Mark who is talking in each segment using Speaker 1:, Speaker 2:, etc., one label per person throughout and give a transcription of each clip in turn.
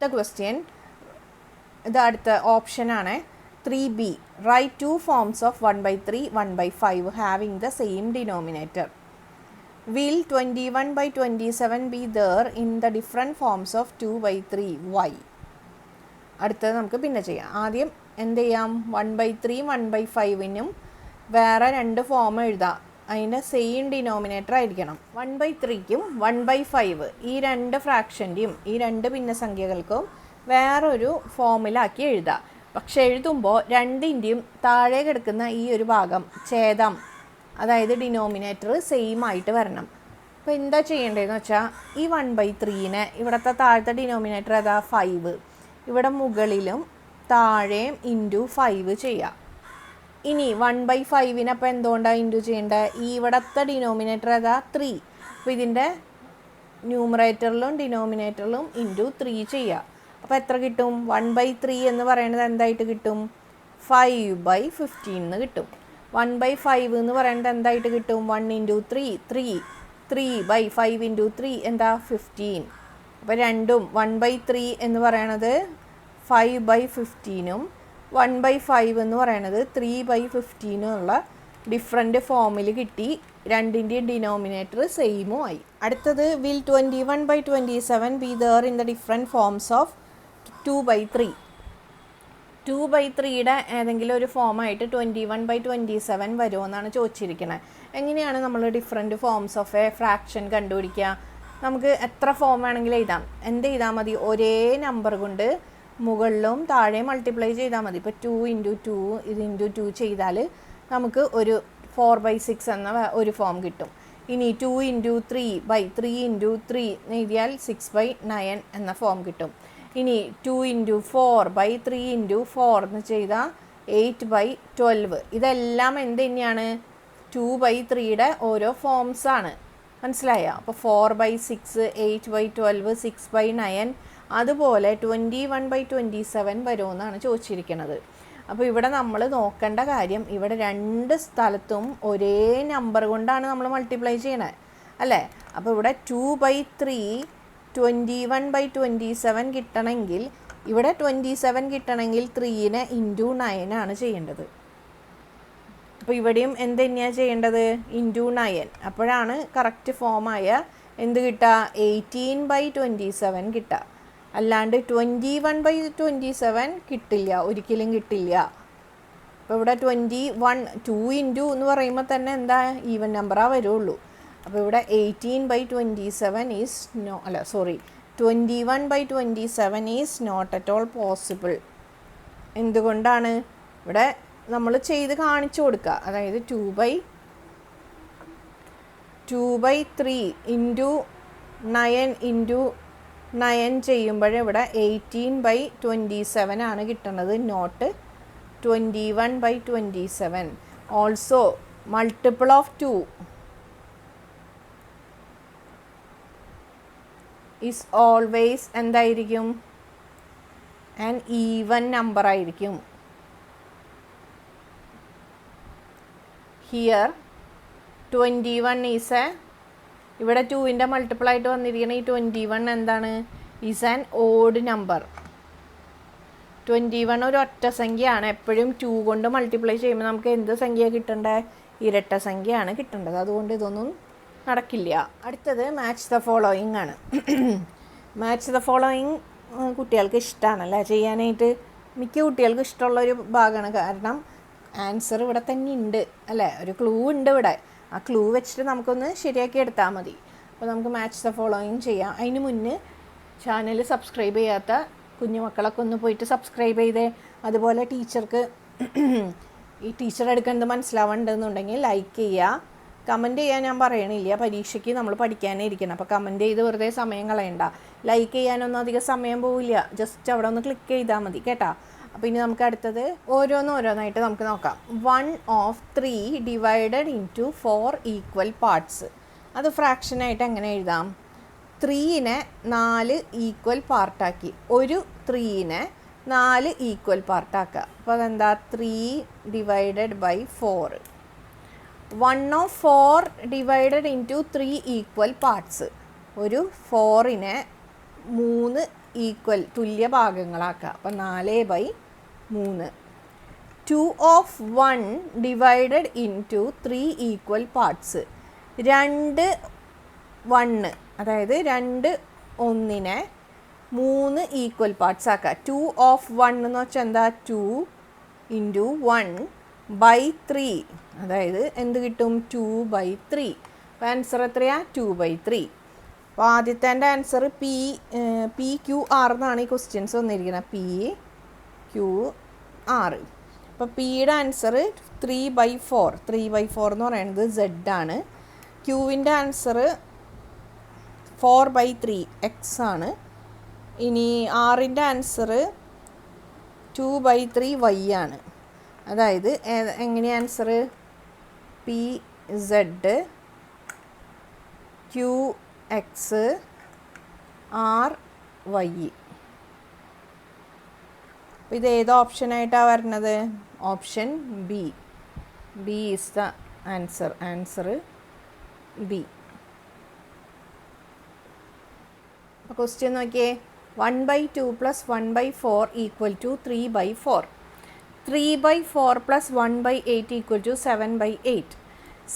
Speaker 1: The question, ഇത് അടുത്ത ഓപ്ഷനാണ് 3B. Write two forms of 1/3, 1/5 having the same denominator. Will 21/27 be there in the different forms of 2/3? Why? അടുത്തത് നമുക്ക് പിന്നെ ചെയ്യാം. ആദ്യം എന്ത് ചെയ്യാം? 1/3 1/5നും വേറെ രണ്ട് ഫോം എഴുതാം. അതിൻ്റെ സെയിം ഡിനോമിനേറ്റർ ആയിരിക്കണം. 1/3ക്കും 1/5 ഈ രണ്ട് ഫ്രാക്ഷൻ്റെയും ഈ രണ്ട് ഭിന്നസംഖ്യകൾക്കും വേറൊരു ഫോമിലാക്കി എഴുതാം. പക്ഷെ എഴുതുമ്പോൾ രണ്ടിൻ്റെയും താഴെ കിടക്കുന്ന ഈ ഒരു ഭാഗം ഛേദം, അതായത് ഡിനോമിനേറ്റർ സെയിം ആയിട്ട് വരണം. അപ്പോൾ എന്താ ചെയ്യേണ്ടതെന്ന് വെച്ചാൽ ഈ 1/3നെ ഇവിടുത്തെ താഴത്തെ ഡിനോമിനേറ്റർ ഏതാ? 5. ഇവിടെ മുകളിലും താഴെയും ഇൻറ്റു 5 ചെയ്യാം. ഇനി 1/5നെ അപ്പോൾ എന്തുകൊണ്ടാണ് ഇൻറ്റു ചെയ്യേണ്ടത്? ഈ ഇവിടുത്തെ ഡിനോമിനേറ്റർ ഏതാ? 3. അപ്പോൾ ഇതിൻ്റെ ന്യൂമറേറ്ററിലും ഡിനോമിനേറ്ററിലും ഇൻറ്റു 3 ചെയ്യുക. അപ്പോൾ എത്ര കിട്ടും? 1/3 എന്ന് പറയുന്നത് എന്തായിട്ട് കിട്ടും? 5/15 എന്ന് കിട്ടും. 1/5 എന്ന് പറയുന്നത് എന്തായിട്ട് കിട്ടും? 1 × 3 3 3/5 × 3 എന്താ? 15. അപ്പോൾ രണ്ടും 1/3 എന്ന് പറയണത് 5/15ഉം 1/5 എന്ന് പറയണത് 3/15 ഉള്ള ഡിഫറെൻറ്റ് ഫോമിൽ കിട്ടി. രണ്ടിൻ്റെയും ഡിനോമിനേറ്റർ സെയിമും ആയി. അടുത്തത് will 21/27 be there in the different forms of 2/3? 2/3യുടെ ഏതെങ്കിലും ഒരു ഫോമായിട്ട് 21/27 വരുമോ എന്നാണ് ചോദിച്ചിരിക്കുന്നത്. എങ്ങനെയാണ് നമ്മൾ different forms of A fraction കണ്ടുപിടിക്കുക? നമുക്ക് എത്ര ഫോം വേണമെങ്കിലും എഴുതാം. എന്ത് ചെയ്താൽ മതി? ഒരേ നമ്പർ കൊണ്ട് മുകളിലും താഴെ മൾട്ടിപ്ലൈ ചെയ്താൽ മതി. ഇപ്പോൾ 2 × 2 ഇത് × 2 ചെയ്താൽ നമുക്ക് ഒരു 4/6 എന്ന ഒരു ഫോം കിട്ടും. ഇനി 2 × 3/3 × 3 എഴുതിയാൽ 6/9 എന്ന ഫോം കിട്ടും. ഇനി 2 × 4/3 × 4 എന്ന് ചെയ്താൽ 8/12. ഇതെല്ലാം എന്ത് തന്നെയാണ്? 2/3യുടെ ഓരോ ഫോംസാണ്. മനസ്സിലായോ? അപ്പോൾ 4/6, 8/12, 6/9 അതുപോലെ 21/27 വരുമെന്നാണ് ചോദിച്ചിരിക്കുന്നത്. അപ്പോൾ ഇവിടെ നമ്മൾ നോക്കേണ്ട കാര്യം, ഇവിടെ രണ്ട് സ്ഥലത്തും ഒരേ നമ്പർ കൊണ്ടാണ് നമ്മൾ മൾട്ടിപ്ലൈ ചെയ്യണത് അല്ലേ? അപ്പോൾ ഇവിടെ 2/3 21/27 കിട്ടണമെങ്കിൽ ഇവിടെ 27 കിട്ടണമെങ്കിൽ 3നെ × 9 ആണ് ചെയ്യേണ്ടത്. അപ്പോൾ ഇവിടെയും എന്ത് തന്നെയാണ് ചെയ്യേണ്ടത്? × 9. അപ്പോഴാണ് കറക്റ്റ് ഫോമായ എന്ത് കിട്ടുക? 18/27 കിട്ടുക. അല്ലാണ്ട് 21/27 കിട്ടില്ല, ഒരിക്കലും കിട്ടില്ല. അപ്പോൾ ഇവിടെ 21 2 × എന്ന് പറയുമ്പോൾ തന്നെ എന്താ? ഈവൻ നമ്പറാണ് വരുള്ളൂ. അപ്പോൾ ഇവിടെ 18/27 is 21/27 is not at all possible. എന്തുകൊണ്ടാണ്? ഇവിടെ നമ്മൾ ചെയ്ത് കാണിച്ചു കൊടുക്കുക. അതായത് 2/3 × 9 × 9 ചെയ്യുമ്പോഴിവിടെ 18/27 ആണ് കിട്ടുന്നത്, not 21/27. Also multiple of 2 is always എന്തായിരിക്കും? ആൻ ഈവൻ നമ്പർ ആയിരിക്കും. ഹിയർ 21 ഈസ് എ, ഇവിടെ 2ൻ്റെ മൾട്ടിപ്പിൾ ആയിട്ട് വന്നിരിക്കുന്ന ഈ 21 എന്താണ്? Is an odd number. 21 ഒരു ഒറ്റ സംഖ്യയാണ്. എപ്പോഴും 2 കൊണ്ട് മൾട്ടിപ്ലൈ ചെയ്യുമ്പോൾ നമുക്ക് എന്ത് സംഖ്യ കിട്ടേണ്ടത്? ഇരട്ട സംഖ്യയാണ് കിട്ടേണ്ടത്. അതുകൊണ്ട് ഇതൊന്നും നടക്കില്ല. അടുത്തത് മാച്ച് ദ ഫോളോയിങ് ആണ്. മാച്ച് ദ ഫോളോയിങ് കുട്ടികൾക്ക് ഇഷ്ടമാണല്ലേ ചെയ്യാനായിട്ട്? മിക്ക കുട്ടികൾക്കും ഇഷ്ടമുള്ളൊരു ഭാഗമാണ്. കാരണം ആൻസർ ഇവിടെ തന്നെ ഉണ്ട് അല്ലേ? ഒരു ക്ലൂ ഉണ്ട് ഇവിടെ. ആ ക്ലൂ വെച്ചിട്ട് നമുക്കൊന്ന് ശരിയാക്കി എടുത്താൽ മതി. അപ്പോൾ നമുക്ക് മാച്ച് ദ ഫോളോയിങ് ചെയ്യാം. അതിന് മുന്നേ ചാനൽ സബ്സ്ക്രൈബ് ചെയ്യാത്ത കുഞ്ഞുമക്കളൊക്കെ ഒന്ന് പോയിട്ട് സബ്സ്ക്രൈബ് ചെയ്തേ. അതുപോലെ ടീച്ചർക്ക് ഈ ടീച്ചർ എടുക്കുന്നത് മനസ്സിലാവേണ്ടതെന്നുണ്ടെങ്കിൽ ലൈക്ക് ചെയ്യുക. കമൻറ്റ് ചെയ്യാൻ ഞാൻ പറയണില്ല, പരീക്ഷയ്ക്ക് നമ്മൾ പഠിക്കാനേ ഇരിക്കണം. അപ്പോൾ കമൻറ്റ് ചെയ്ത് വെറുതെ സമയം കളയണ്ട. ലൈക്ക് ചെയ്യാനൊന്നും അധികം സമയം പോവില്ല, ജസ്റ്റ് അവിടെ ഒന്ന് ക്ലിക്ക് ചെയ്താൽ മതി കേട്ടോ. അപ്പോൾ ഇനി നമുക്ക് അടുത്തത് ഓരോന്നായിട്ട് നമുക്ക് നോക്കാം. 1/3 ഡിവൈഡഡ് ഇൻറ്റു 4 ഈക്വൽ പാർട്സ്. അത് ഫ്രാക്ഷനായിട്ട് എങ്ങനെ എഴുതാം? 3നെ 4 ഈക്വൽ പാർട്ടാക്കി, ഒരു 3നെ 4 ഈക്വൽ പാർട്ടാക്കുക. അപ്പോൾ അതെന്താ? 3 / 4. 1/4 ഡിവൈഡഡ് ഇൻറ്റു 3 ഈക്വൽ പാർട്സ്. ഒരു 4നെ 3 ഈക്വൽ തുല്യ ഭാഗങ്ങളാക്കുക. അപ്പം 4/3. 2 of 1 divided into 3 equal parts. 2 1 അതായത് 2 1-നെ 3 ഈക്വൽ പാർട്സ് ആക്കുക. 2 of 1 എന്ന് വെച്ചാൽ എന്താ? 2 into 1/3 അതായത് എന്ത് കിട്ടും? 2/3. അപ്പോൾ ആൻസർ എത്രയാണ്? 2/3. അപ്പോൾ ആദ്യത്തെ ആൻസർ PQR എന്നാണ് ഈ ക്വസ്റ്റ്യൻസ് വന്നിരിക്കുന്നത്. PQR. അപ്പോൾ പിയുടെ ആൻസർ 3/4. 3/4 എന്ന് പറയുന്നത് Z ആണ്. ക്യൂവിൻ്റെ ആൻസർ 4/3 X ആണ്. ഇനി ആറിൻ്റെ ആൻസർ 2/3 Y ആണ്. അതായത് എങ്ങനെ ആൻസർ? PZ QX RY. അപ്പോൾ ഇത് ഏത് ഓപ്ഷനായിട്ടാണ് വരുന്നത്? Option B. B is the answer. Answer B. അപ്പോൾ ക്വസ്റ്റ്യൻ നോക്കിയേ. 1/2 + 1/4 = 3/4. 3/4 + 1/8 = 7/8.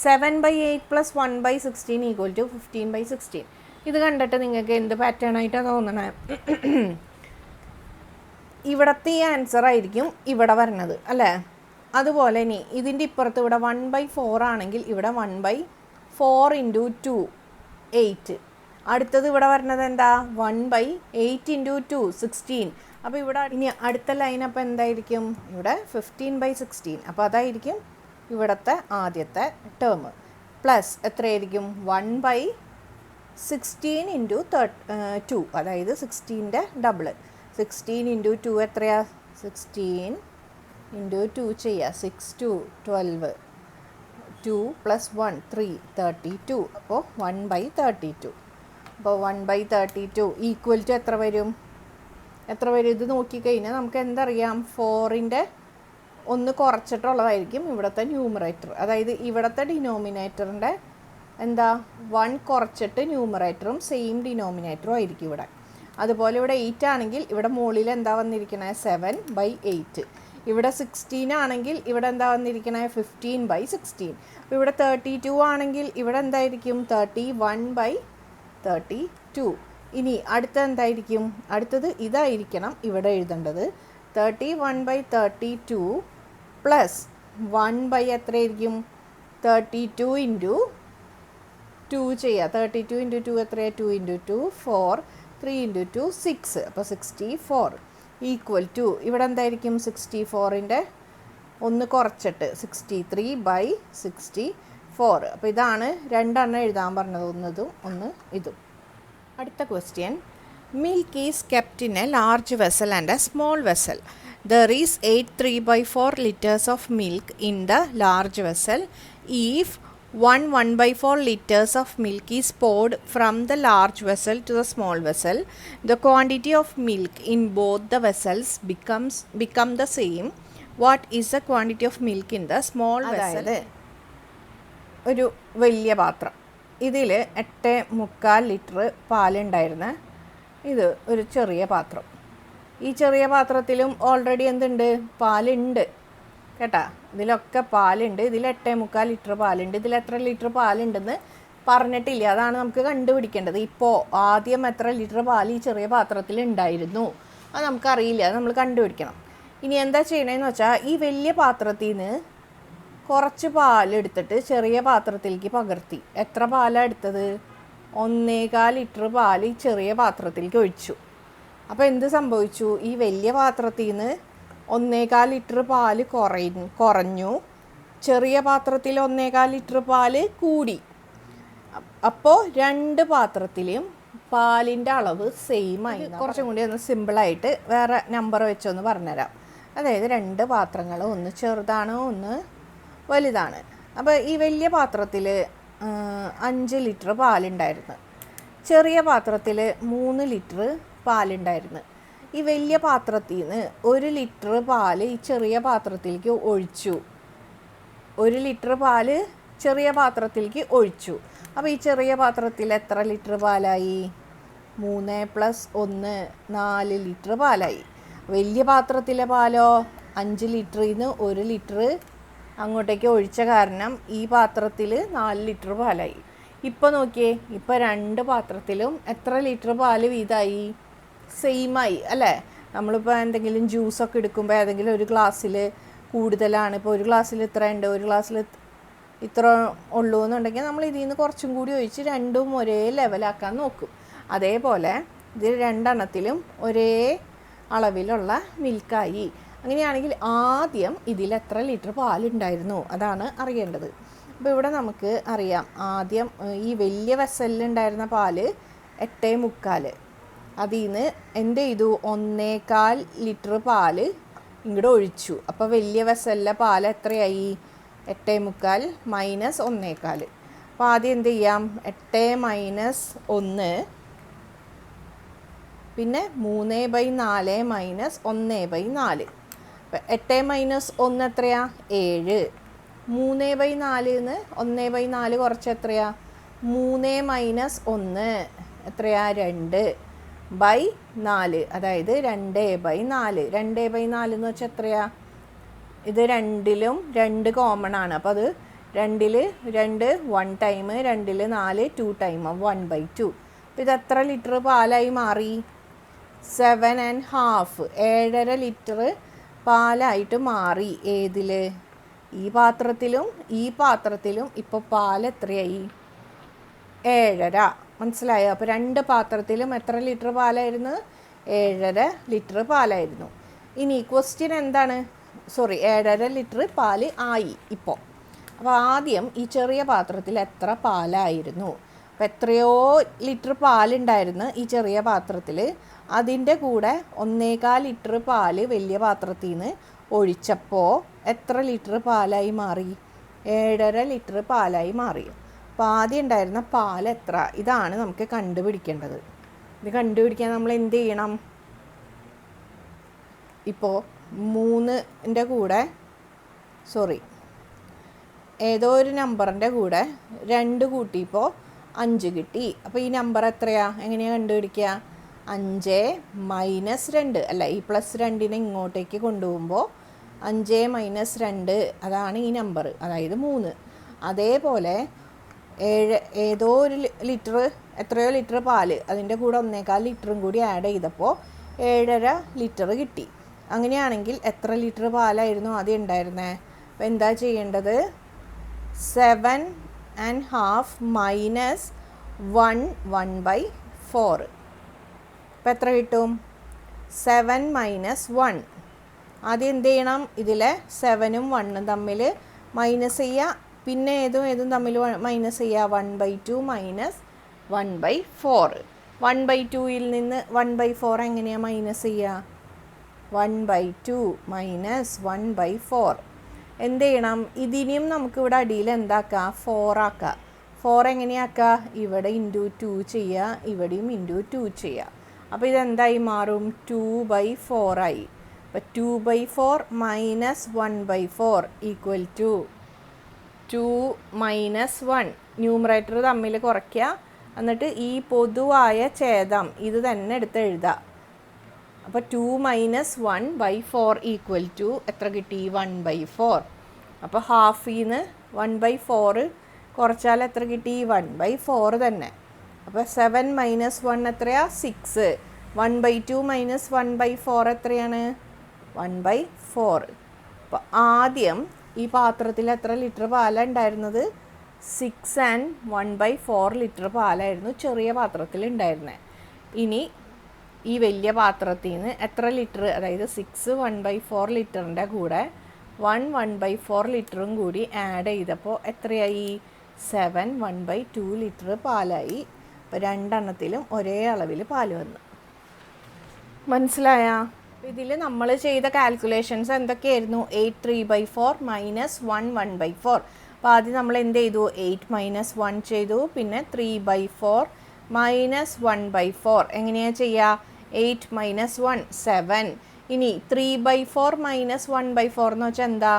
Speaker 1: 7/8 + 1/16 = 15/16. ഇത് കണ്ടിട്ട് നിങ്ങൾക്ക് എന്ത് പാറ്റേൺ ആയിട്ടാണ് തോന്നണേ? ഇവിടത്തെ ഈ ആൻസർ ആയിരിക്കും ഇവിടെ വരുന്നത് അല്ലേ? അതുപോലെ ഇനി ഇതിൻ്റെ ഇപ്പുറത്ത് ഇവിടെ 1/4 ആണെങ്കിൽ ഇവിടെ 1/4 × 2 8. അടുത്തത് ഇവിടെ വരുന്നത് എന്താ? 1/8 × 2 16. അപ്പോൾ ഇവിടെ ഇനി അടുത്ത ലൈൻ അപ്പോൾ എന്തായിരിക്കും? ഇവിടെ 15/16. അപ്പോൾ അതായിരിക്കും ഇവിടുത്തെ ആദ്യത്തെ ടേം. പ്ലസ് എത്രയായിരിക്കും? 1/16 × 2 അതായത് 16ൻ്റെ ഡബിൾ. 16 × 2 എത്രയാ? 16 × 2 ചെയ്യുക. 6 2 12. 2 + 1 3 32. അപ്പോൾ 1/32. അപ്പോൾ 1/32 ഈക്വൽ ടു എത്ര വരും? എത്ര വരും? ഇത് നോക്കിക്കഴിഞ്ഞാൽ നമുക്ക് എന്തറിയാം? 4ൻ്റെ ഒന്ന് കുറച്ചിട്ടുള്ളതായിരിക്കും ഇവിടുത്തെ ന്യൂമറേറ്റർ. അതായത് ഇവിടുത്തെ ഡിനോമിനേറ്ററിൻ്റെ എന്താ? 1 കുറച്ചിട്ട് ന്യൂമറേറ്ററും സെയിം ഡിനോമിനേറ്ററും ആയിരിക്കും ഇവിടെ. അതുപോലെ ഇവിടെ 8 ആണെങ്കിൽ ഇവിടെ മുകളിൽ എന്താ വന്നിരിക്കണത്? 7/8. ഇവിടെ 16 ആണെങ്കിൽ ഇവിടെ എന്താ വന്നിരിക്കണത്? 15/16. അപ്പോൾ ഇവിടെ 32 ആണെങ്കിൽ ഇവിടെ എന്തായിരിക്കും? 31/32. ഇനി അടുത്ത എന്തായിരിക്കും? അടുത്തത് ഇതായിരിക്കണം ഇവിടെ എഴുതേണ്ടത്. 31/32 പ്ലസ് 1/ എത്രയായിരിക്കും? 32 × 2 ചെയ്യുക. 32 × 2 എത്രയാണ്? 2 × 2 4. 3 × 2 6. അപ്പോൾ 64 ഈക്വൽ ടു ഇവിടെ എന്തായിരിക്കും? 64ൻ്റെ ഒന്ന് കുറച്ചിട്ട് 63/64. അപ്പോൾ ഇതാണ് രണ്ടെണ്ണം എഴുതാൻ പറഞ്ഞത്. ഒന്നതും ഒന്ന് ഇതും. അടുത്ത question. Milk is kept in A large vessel and A small vessel. There is 8 3/4 liters of milk in the large vessel. If 1/4 liters of milk is poured from the large vessel to the small vessel, the quantity of milk in both the vessels become the same. What is the quantity of milk in the small vessel? ഒരു വലിയ പാത്രം. ഇതിൽ 8.25 litre പാലുണ്ടായിരുന്ന ഇത് ഒരു ചെറിയ പാത്രം. ഈ ചെറിയ പാത്രത്തിലും ഓൾറെഡി എന്തുണ്ട്? പാലുണ്ട് കേട്ടാ. ഇതിലൊക്കെ പാലുണ്ട്. ഇതിൽ 8.25 ലിറ്റർ പാലുണ്ട്. ഇതിൽ എത്ര ലിറ്റർ പാലുണ്ടെന്ന് പറഞ്ഞിട്ടില്ല. അതാണ് നമുക്ക് കണ്ടുപിടിക്കേണ്ടത്. ഇപ്പോൾ ആദ്യം എത്ര ലിറ്റർ പാൽ ഈ ചെറിയ പാത്രത്തിൽ ഉണ്ടായിരുന്നു അത് നമുക്കറിയില്ല. അത് നമ്മൾ കണ്ടുപിടിക്കണം. ഇനി എന്താ ചെയ്യണമെന്ന് വെച്ചാൽ ഈ വലിയ പാത്രത്തിൽ നിന്ന് കുറച്ച് പാലെടുത്തിട്ട് ചെറിയ പാത്രത്തിലേക്ക് പകർത്തി. എത്ര പാലാണ് എടുത്തത്? 1.25 ലിറ്റർ പാൽ ഈ ചെറിയ പാത്രത്തിലേക്ക് ഒഴിച്ചു. അപ്പോൾ എന്ത് സംഭവിച്ചു? ഈ വലിയ പാത്രത്തിൽ നിന്ന് 1.25 ലിറ്റർ പാൽ കുറഞ്ഞു. ചെറിയ പാത്രത്തിൽ 1.25 ലിറ്റർ പാൽ കൂടി. അപ്പോൾ രണ്ട് പാത്രത്തിലും പാലിൻ്റെ അളവ് സെയിം ആയി. കുറച്ചും കൂടി ഒന്ന് സിമ്പിളായിട്ട് വേറെ നമ്പർ വെച്ചൊന്ന് പറഞ്ഞുതരാം. അതായത് രണ്ട് പാത്രങ്ങൾ, ഒന്ന് ചെറുതാണ് ഒന്ന് വലുതാണ്. അപ്പോൾ ഈ വലിയ പാത്രത്തിൽ 5 ലിറ്റർ പാലുണ്ടായിരുന്നു. ചെറിയ പാത്രത്തിൽ 3 ലിറ്റർ പാലുണ്ടായിരുന്നു. ഈ വലിയ പാത്രത്തിൽ നിന്ന് 1 ലിറ്റർ പാല് ഈ ചെറിയ പാത്രത്തിലേക്ക് ഒഴിച്ചു. 1 ലിറ്റർ പാല് ചെറിയ പാത്രത്തിലേക്ക് ഒഴിച്ചു. അപ്പോൾ ഈ ചെറിയ പാത്രത്തിൽ എത്ര ലിറ്റർ പാലായി? 3 + 1 4 ലിറ്റർ പാലായി. വലിയ പാത്രത്തിലെ പാലോ 5 ലിറ്ററിൽ നിന്ന് 1 ലിറ്റർ അങ്ങോട്ടേക്ക് ഒഴിച്ച കാരണം ഈ പാത്രത്തിൽ 4 ലിറ്റർ പാലായി. ഇപ്പോൾ നോക്കിയേ, ഇപ്പോൾ 2 പാത്രത്തിലും എത്ര ലിറ്റർ പാല് വീതമായി? സെയിമായി അല്ലേ? നമ്മളിപ്പോൾ എന്തെങ്കിലും ജ്യൂസൊക്കെ എടുക്കുമ്പോൾ ഏതെങ്കിലും ഒരു ഗ്ലാസ്സിൽ കൂടുതലാണ്, ഇപ്പോൾ ഒരു ഗ്ലാസ്സിൽ ഇത്ര ഉണ്ട്, ഒരു ഗ്ലാസ്സിൽ ഇത്ര ഉള്ളൂ എന്നുണ്ടെങ്കിൽ നമ്മൾ ഇതിൽ നിന്ന് കുറച്ചും കൂടി ഒഴിച്ച് രണ്ടും ഒരേ ലെവലാക്കാൻ നോക്കും. അതേപോലെ ഇത് 2 എണ്ണത്തിലും ഒരേ അളവിലുള്ള മിൽക്കായി. അങ്ങനെയാണെങ്കിൽ ആദ്യം ഇതിൽ എത്ര ലിറ്റർ പാലുണ്ടായിരുന്നു അതാണ് അറിയേണ്ടത്. അപ്പോൾ ഇവിടെ നമുക്ക് അറിയാം, ആദ്യം ഈ വലിയ വെസലിലുണ്ടായിരുന്ന പാല് 8.25, അതിൽ നിന്ന് എന്ത് ചെയ്തു, 1.25 ലിറ്റർ പാല് ഇങ്ങോട്ട് ഒഴിച്ചു. അപ്പോൾ വലിയ വെസലിലെ പാൽ എത്രയായി? 8.25 മൈനസ് 1.25. അപ്പോൾ ആദ്യം എന്ത് ചെയ്യാം, 8 - 1 പിന്നെ 3/4 മൈനസ് 1/4. അപ്പം 8 - 1 എത്രയാ? 7. 3/4 1/4 കുറച്ച് എത്രയാ? 3 - 1 എത്രയാ? 2/4, അതായത് 2/4. 2/4 എന്ന് വെച്ചാൽ എത്രയാ? ഇത് 2ലും 2 കോമൺ ആണ്. അപ്പോൾ അത് 2ൽ 2 1 ടൈം, 2ൽ 4 2 ടൈം, 1/2. അപ്പോൾ ഇത് എത്ര ലിറ്റർ പാലായി മാറി? 7.5, 7.5 ലിറ്റർ പാലായിട്ട് മാറി. ഏതിൽ? ഈ പാത്രത്തിലും ഈ പാത്രത്തിലും. ഇപ്പോൾ പാൽ എത്രയായി? 7.5. മനസ്സിലായോ? അപ്പോൾ 2 പാത്രത്തിലും എത്ര ലിറ്റർ പാലായിരുന്നു? 7.5 ലിറ്റർ പാലായിരുന്നു. ഇനി ക്വസ്റ്റ്യൻ എന്താണ്? 7.5 ലിറ്റർ പാല് ആയി ഇപ്പോൾ. അപ്പോൾ ആദ്യം ഈ ചെറിയ പാത്രത്തിൽ എത്ര പാലായിരുന്നു? അപ്പോൾ എത്രയോ ലിറ്റർ പാലുണ്ടായിരുന്നു ഈ ചെറിയ പാത്രത്തിൽ. അതിൻ്റെ കൂടെ 1.25 ലിറ്റർ പാല് വലിയ പാത്രത്തിൽ നിന്ന് ഒഴിച്ചപ്പോൾ എത്ര ലിറ്റർ പാലായി മാറി? 7.5 ലിറ്റർ പാലായി മാറി. അപ്പോൾ ആദ്യം ഉണ്ടായിരുന്ന പാൽ എത്ര? ഇതാണ് നമുക്ക് കണ്ടുപിടിക്കേണ്ടത്. ഇത് കണ്ടുപിടിക്കാൻ നമ്മൾ എന്ത് ചെയ്യണം? ഇപ്പോൾ 3ൻ്റെ കൂടെ ഏതോ ഒരു നമ്പറിൻ്റെ കൂടെ 2 കൂട്ടിയപ്പോൾ 5 കിട്ടി. അപ്പോൾ ഈ നമ്പർ എത്രയാ? എങ്ങനെയാണ് കണ്ടുപിടിക്കുക? 5 - 2 അല്ല, ഈ +2നെ ഇങ്ങോട്ടേക്ക് കൊണ്ടുപോകുമ്പോൾ 5 - 2 അതാണ് ഈ നമ്പർ, അതായത് 3. അതേപോലെ ഏതോ ഒരു ലിറ്റർ, എത്രയോ ലിറ്റർ പാല്, അതിൻ്റെ കൂടെ 1.25 ലിറ്ററും കൂടി ആഡ് ചെയ്തപ്പോൾ 7.5 ലിറ്റർ കിട്ടി. അങ്ങനെയാണെങ്കിൽ എത്ര ലിറ്റർ പാലായിരുന്നു ആദ്യം ഉണ്ടായിരുന്നത്? അപ്പോൾ എന്താ ചെയ്യേണ്ടത്? 7.5 മൈനസ് 1/4. അപ്പോൾ എത്ര കിട്ടും? 7 - 1. ആദ്യം എന്ത് ചെയ്യണം? ഇതിലെ 7ഉം 1ഉം തമ്മിൽ മൈനസ് ചെയ്യുക. പിന്നെ ഏതും തമ്മിൽ മൈനസ് ചെയ്യുക. 1/2 മൈനസ് 1/4. 1/2ൽ നിന്ന് 1/4 എങ്ങനെയാണ് മൈനസ് ചെയ്യുക? 1/2 മൈനസ് 1/4. എന്ത് ചെയ്യണം? ഇതിനെയും നമുക്കിവിടെ അടിയിൽ എന്താക്കാം? 4 ആക്കാം. 4 എങ്ങനെയാക്കുക? ഇവിടെ × 2 ചെയ്യുക, ഇവിടെയും × 2 ചെയ്യുക. അപ്പോൾ ഇതെന്തായി മാറും? 2/4 ആയി. അപ്പോൾ 2/4 മൈനസ് 1/4 ഈക്വൽ ടു 2 - 1. ന്യൂമറേറ്റർ തമ്മിൽ കുറയ്ക്കുക, എന്നിട്ട് ഈ പൊതുവായ ഛേദം ഇത് തന്നെ എടുത്ത് എഴുതുക. അപ്പോൾ 2 - 1/4 ഈക്വൽ ടു എത്ര കിട്ടി? 1/4. അപ്പോൾ ഹാഫിൽ നിന്ന് 1/4 കുറച്ചാൽ എത്ര കിട്ടി? 1/4 തന്നെ. അപ്പോൾ 7 - 1 എത്രയാ? 6. 1/2 മൈനസ് 1/4 എത്രയാണ്? 1/4. അപ്പോൾ ആദ്യം ഈ പാത്രത്തിൽ എത്ര ലിറ്റർ പാലാണ് ഉണ്ടായിരുന്നത്? 6 and 1/4 ലിറ്റർ പാലായിരുന്നു ചെറിയ പാത്രത്തിൽ ഉണ്ടായിരുന്നത്. ഇനി ഈ വലിയ പാത്രത്തിൽ നിന്ന് എത്ര ലിറ്റർ, അതായത് 6 1/4 ലിറ്ററിൻ്റെ കൂടെ 1/4 ലിറ്ററും കൂടി ആഡ് ചെയ്തപ്പോൾ എത്രയായി? 7 1/2 ലിറ്റർ പാലായി. അപ്പോൾ 2 എണ്ണത്തിലും ഒരേ അളവിൽ പാല് വന്നു. മനസ്സിലായ? ഇതിൽ നമ്മൾ ചെയ്ത കാൽക്കുലേഷൻസ് എന്തൊക്കെയായിരുന്നു? 8 3/4 മൈനസ് 1 1/4. അപ്പോൾ ആദ്യം നമ്മൾ എന്ത് ചെയ്തു? 8 - 1 ചെയ്തു. പിന്നെ 3/4 മൈനസ് 1/4. എങ്ങനെയാണ് ചെയ്യുക? 8 - 1 7. ഇനി 3/4 മൈനസ് 1/4 എന്ന് വെച്ചാൽ എന്താ?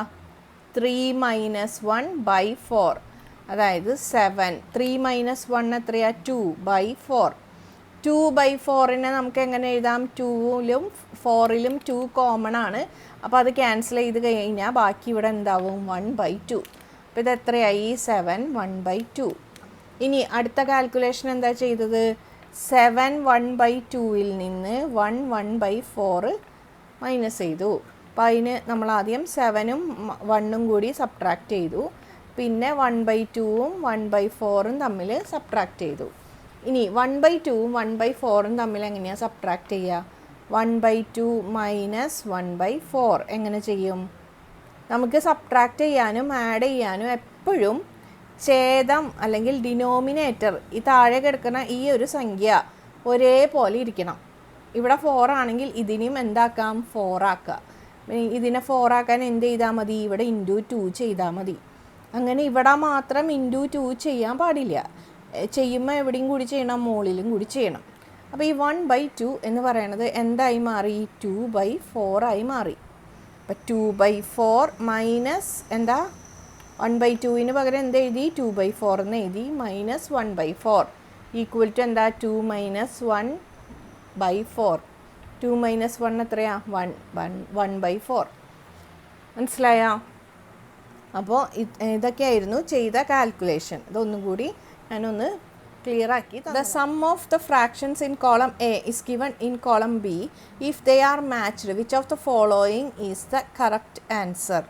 Speaker 1: 3 - 1/4, അതായത് 7. 3 - 1 എത്രയാ? 2/4. 2/4 നമുക്ക് എങ്ങനെ എഴുതാം? 2ലും 4ലും 2 കോമൺ ആണ്. അപ്പോൾ അത് ക്യാൻസൽ ചെയ്ത് കഴിഞ്ഞാൽ ബാക്കി ഇവിടെ എന്താവും? 1/2. അപ്പോൾ ഇത് എത്രയായി? 7 1/2. ഇനി അടുത്ത കാൽക്കുലേഷൻ എന്താ ചെയ്തത്? 7 1/2ൽ നിന്ന് 1 1/4 മൈനസ് ചെയ്തു. അപ്പോൾ അതിന് നമ്മൾ ആദ്യം 7ഉം 1ഉം കൂടി സബ്ട്രാക്റ്റ് ചെയ്തു. പിന്നെ 1/2ഉം 1/4ഉം തമ്മിൽ സബ്ട്രാക്റ്റ് ചെയ്തു. ഇനി 1/2ഉം 1/4ഉം തമ്മിൽ എങ്ങനെയാണ് സബ്ട്രാക്റ്റ് ചെയ്യുക? 1/2 മൈനസ് 1/4 എങ്ങനെ ചെയ്യും? നമുക്ക് സബ്ട്രാക്റ്റ് ചെയ്യാനും ആഡ് ചെയ്യാനും എപ്പോഴും ഛേദം അല്ലെങ്കിൽ ഡിനോമിനേറ്റർ ഈ താഴെ കിടക്കുന്ന ഈ ഒരു സംഖ്യ ഒരേപോലെ ഇരിക്കണം. ഇവിടെ 4 ആണെങ്കിൽ ഇതിനെയും എന്താക്കാം? 4 ആക്കുക. ഇതിനെ 4 ആക്കാൻ എന്ത് ചെയ്താൽ മതി? ഇവിടെ ഇൻറ്റു 2 ചെയ്താൽ മതി. അങ്ങനെ ഇവിടെ മാത്രം ഇൻറ്റു 2 ചെയ്യാൻ പാടില്ല. ചെയ്യുമ്പോൾ എവിടെയും കൂടി ചെയ്യണം? മുകളിലും കൂടി ചെയ്യണം. അപ്പോൾ ഈ 1/2 എന്ന് പറയുന്നത് എന്തായി മാറി? 2/4 ആയി മാറി. അപ്പോൾ 2/4 മൈനസ് എന്താ? 1/2ന് പകരം എന്ത് എഴുതി? 2/4 എന്ന് എഴുതി. മൈനസ് 1/4 ഈക്വൽ ടു എന്താ? 2 മൈനസ് 1/4. 2 മൈനസ് 1 എത്രയാ? 1/4. മനസ്സിലായോ? അപ്പോൾ ഇതൊക്കെയായിരുന്നു ചെയ്ത കാൽക്കുലേഷൻ. ഇതൊന്നും കൂടി ഞാനൊന്ന് ക്ലിയർ ആക്കി. The sum of the fractions in column A is given in column B if they are matched which of the following is the correct answer.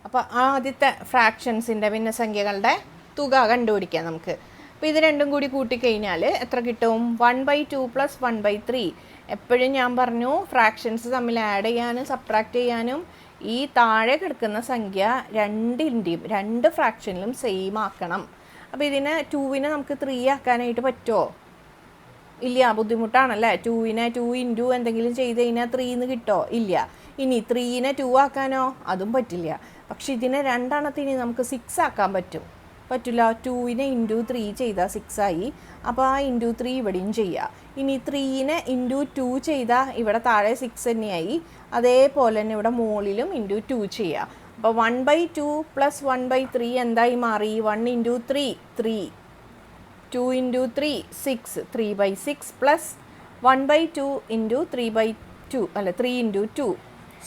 Speaker 1: അപ്പോൾ ആദ്യത്തെ ഫ്രാക്ഷൻസിൻ്റെ ഭിന്നസംഖ്യകളുടെ തുക കണ്ടുപിടിക്കാം നമുക്ക്. അപ്പോൾ ഇത് രണ്ടും കൂടി കൂട്ടിക്കഴിഞ്ഞാൽ എത്ര കിട്ടും? 1/2 + 1/3. എപ്പോഴും ഞാൻ പറഞ്ഞു ഫ്രാക്ഷൻസ് തമ്മിൽ ആഡ് ചെയ്യാനും സബ്ട്രാക്റ്റ് ചെയ്യാനും ഈ താഴെ കിടക്കുന്ന സംഖ്യ രണ്ടിൻ്റെയും 2 ഫ്രാക്ഷനിലും സെയിം ആക്കണം. അപ്പോൾ ഇതിനെ 2നെ നമുക്ക് 3 ആക്കാനായിട്ട് പറ്റുമോ? ഇല്ല, ബുദ്ധിമുട്ടാണല്ലേ. 2നെ 2 ഇൻറ്റു എന്തെങ്കിലും ചെയ്ത് കഴിഞ്ഞാൽ 3 എന്ന് കിട്ടുമോ? ഇല്ല. ഇനി 3നെ 2 ആക്കാനോ? അതും പറ്റില്ല. പക്ഷെ ഇതിനെ 2 എണ്ണത്തിന് നമുക്ക് 6 ആക്കാൻ പറ്റില്ല. 2നെ ഇൻറ്റു 3 ചെയ്താൽ 6 ആയി. അപ്പോൾ ആ ഇൻറ്റു 3 ഇവിടെയും ചെയ്യുക. ഇനി 3നെ ഇൻറ്റു 2 ചെയ്താൽ ഇവിടെ താഴെ 6 തന്നെയായി. അതേപോലെ തന്നെ ഇവിടെ മുകളിലും ഇൻറ്റു 2 ചെയ്യുക. അപ്പോൾ 1/2 + 1/3 എന്തായി മാറി? 1 ഇൻറ്റു 3 3, 2 ഇൻറ്റു 3 6, 3/6 പ്ലസ് 1/2 ഇൻറ്റു 3/2 അല്ല 3 into 2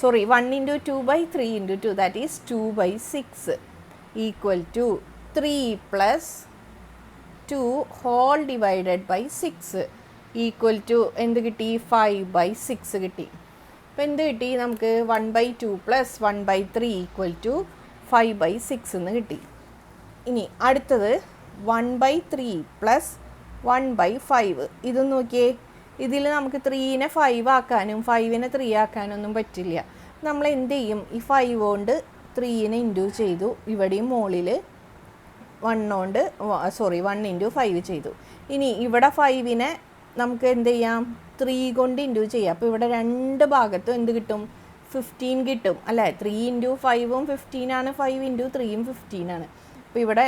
Speaker 1: sorry 1 into 2/3 into 2 that is 2/6 equal to 3 + 2 whole divided by 6 equal to എന്ത് കിട്ടി? 5/6 കിട്ടി. അപ്പോൾ എന്ത് കിട്ടി നമുക്ക്? 1/2 + 1/3 ഈക്വൽ ടു 5/6 എന്ന് കിട്ടി. ഇനി അടുത്തത് 1/3 + 1/5. ഇത് നോക്കിയേ, ഇതിൽ നമുക്ക് 3നെ 5 ആക്കാനും 5നെ 3 ആക്കാനും ഒന്നും പറ്റില്ല. നമ്മൾ എന്ത് ചെയ്യും? ഈ 5 കൊണ്ട് 3നെ ഇൻറ്റു ചെയ്തു. ഇവിടെയും മുകളിൽ 1 ഇൻറ്റു 5 ചെയ്തു. ഇനി ഇവിടെ 5നെ നമുക്ക് എന്ത് ചെയ്യാം? 3 കൊണ്ട് ഇൻറ്റു ചെയ്യാം. അപ്പോൾ ഇവിടെ 2 ഭാഗത്തും എന്ത് കിട്ടും? 15 കിട്ടും അല്ലേ? 3 ഇൻറ്റു 5ഉം 15 ആണ്, 5 ഇൻറ്റു 3യും 15 ആണ്. അപ്പോൾ ഇവിടെ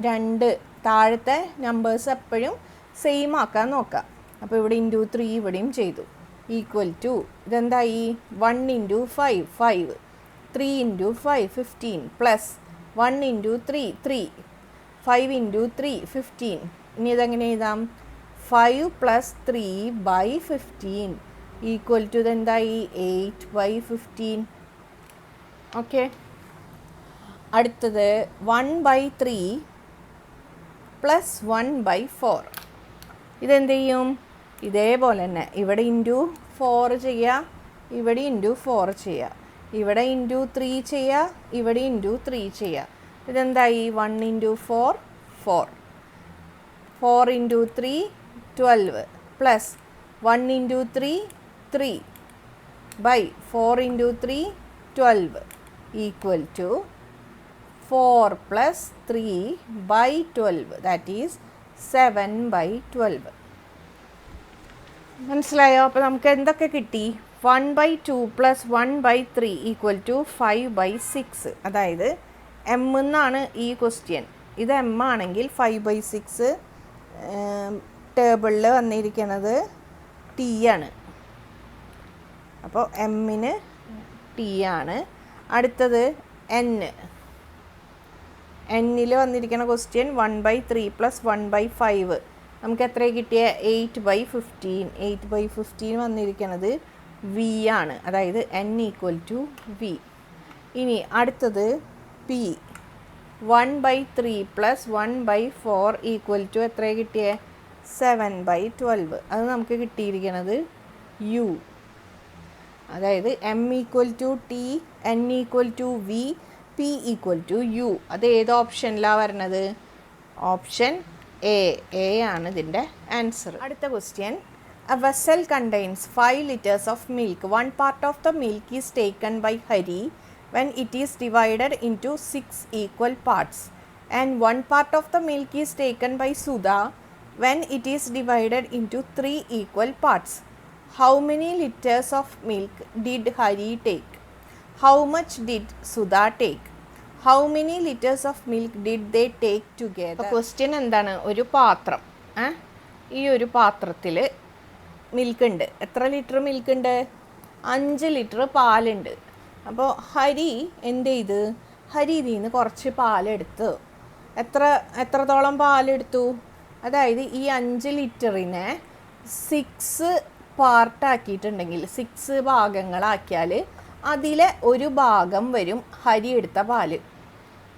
Speaker 1: 2 താഴത്തെ നമ്പേഴ്സ് എപ്പോഴും സെയിം ആക്കാൻ നോക്കാം. അപ്പോൾ ഇവിടെ ഇൻറ്റു 3 ഇവിടെയും ചെയ്തു. ഈക്വൽ ടു ഇതെന്തായി? 1 into 5 5, 3 into 5 15 plus 1 into 3 3, 5 into 3 15. ഇനി ഇതെങ്ങനെ എഴുതാം? 5 + 3/15 ഈക്വൽ ടു ഇതെന്തായി? 8/15. ഓക്കെ. അടുത്തത് 1/3 + 1/4. ഇതെന്ത് ചെയ്യും? ഇതേപോലെ തന്നെ ഇവിടെ ഇൻറ്റു 4 ചെയ്യുക, ഇവിടെ ഇൻറ്റു 4 ചെയ്യുക, ഇവിടെ ഇൻറ്റു 3 ചെയ്യുക, ഇവിടെ ഇൻറ്റു 3 ചെയ്യുക. ഇതെന്തായി? 1 into 4 4, 4 into 3 12 plus 1 into 3 3 by 4 into 3 12 equal to 4 + 3/12 that is 7/12. മനസ്സിലായോ? അപ്പോൾ നമുക്ക് എന്തൊക്കെ കിട്ടി? 1/2 + 1/3 ഈക്വൽ ടു 5/6. അതായത് എം എന്നാണ് ഈ ക്വസ്റ്റ്യൻ. ഇത് എം ആണെങ്കിൽ 5/6 ടേബിളിൽ വന്നിരിക്കുന്നത് ടി ആണ്. അപ്പോൾ എമ്മിന് ടി ആണ്. അടുത്തത് എന്നിൽ വന്നിരിക്കുന്ന ക്വസ്റ്റ്യൻ 1/3 + 1/5 നമുക്ക് എത്ര കിട്ടിയ 8/15. 8/15 വന്നിരിക്കുന്നത് വി ആണ്, അതായത് n = v. ഇനി അടുത്തത് പി 1/3 + 1/4 = എത്ര കിട്ടിയ 7/12. അത് നമുക്ക് കിട്ടിയിരിക്കുന്നത് യു, അതായത് m = t, n = v, p = u. അത് ഏത് ഓപ്ഷനിലാണ് വരുന്നത്? ഓപ്ഷൻ എ ആണ് ഇതിൻ്റെ ആൻസർ. അടുത്ത question, a vessel contains 5 liters of milk. One part of the milk is taken by Hari when it is divided into 6 equal parts, and one part of the milk is taken by Sudha when it is divided into 3 equal parts. How many liters of milk did Hari take? How much did Sudha take? How many liters of milk did they take together? Question എന്താണ്? ഒരു പാത്രം, ഈ ഒരു പാത്രത്തിൽ milk ഉണ്ട്. എത്ര litre milk ഉണ്ട്? 5 litre പാലുണ്ട്. അപ്പോൾ ഹരി എന്ത് ചെയ്ത്? ഹരി ഇതിൽ നിന്ന് കുറച്ച് പാലെടുത്ത് എത്രത്തോളം പാലെടുത്തു? അതായത് ഈ 5 ലിറ്ററിനെ 6 പാർട്ടാക്കിയിട്ടുണ്ടെങ്കിൽ, 6 ഭാഗങ്ങളാക്കിയാൽ അതിലെ ഒരു ഭാഗം വരും ഹരി എടുത്ത പാല്.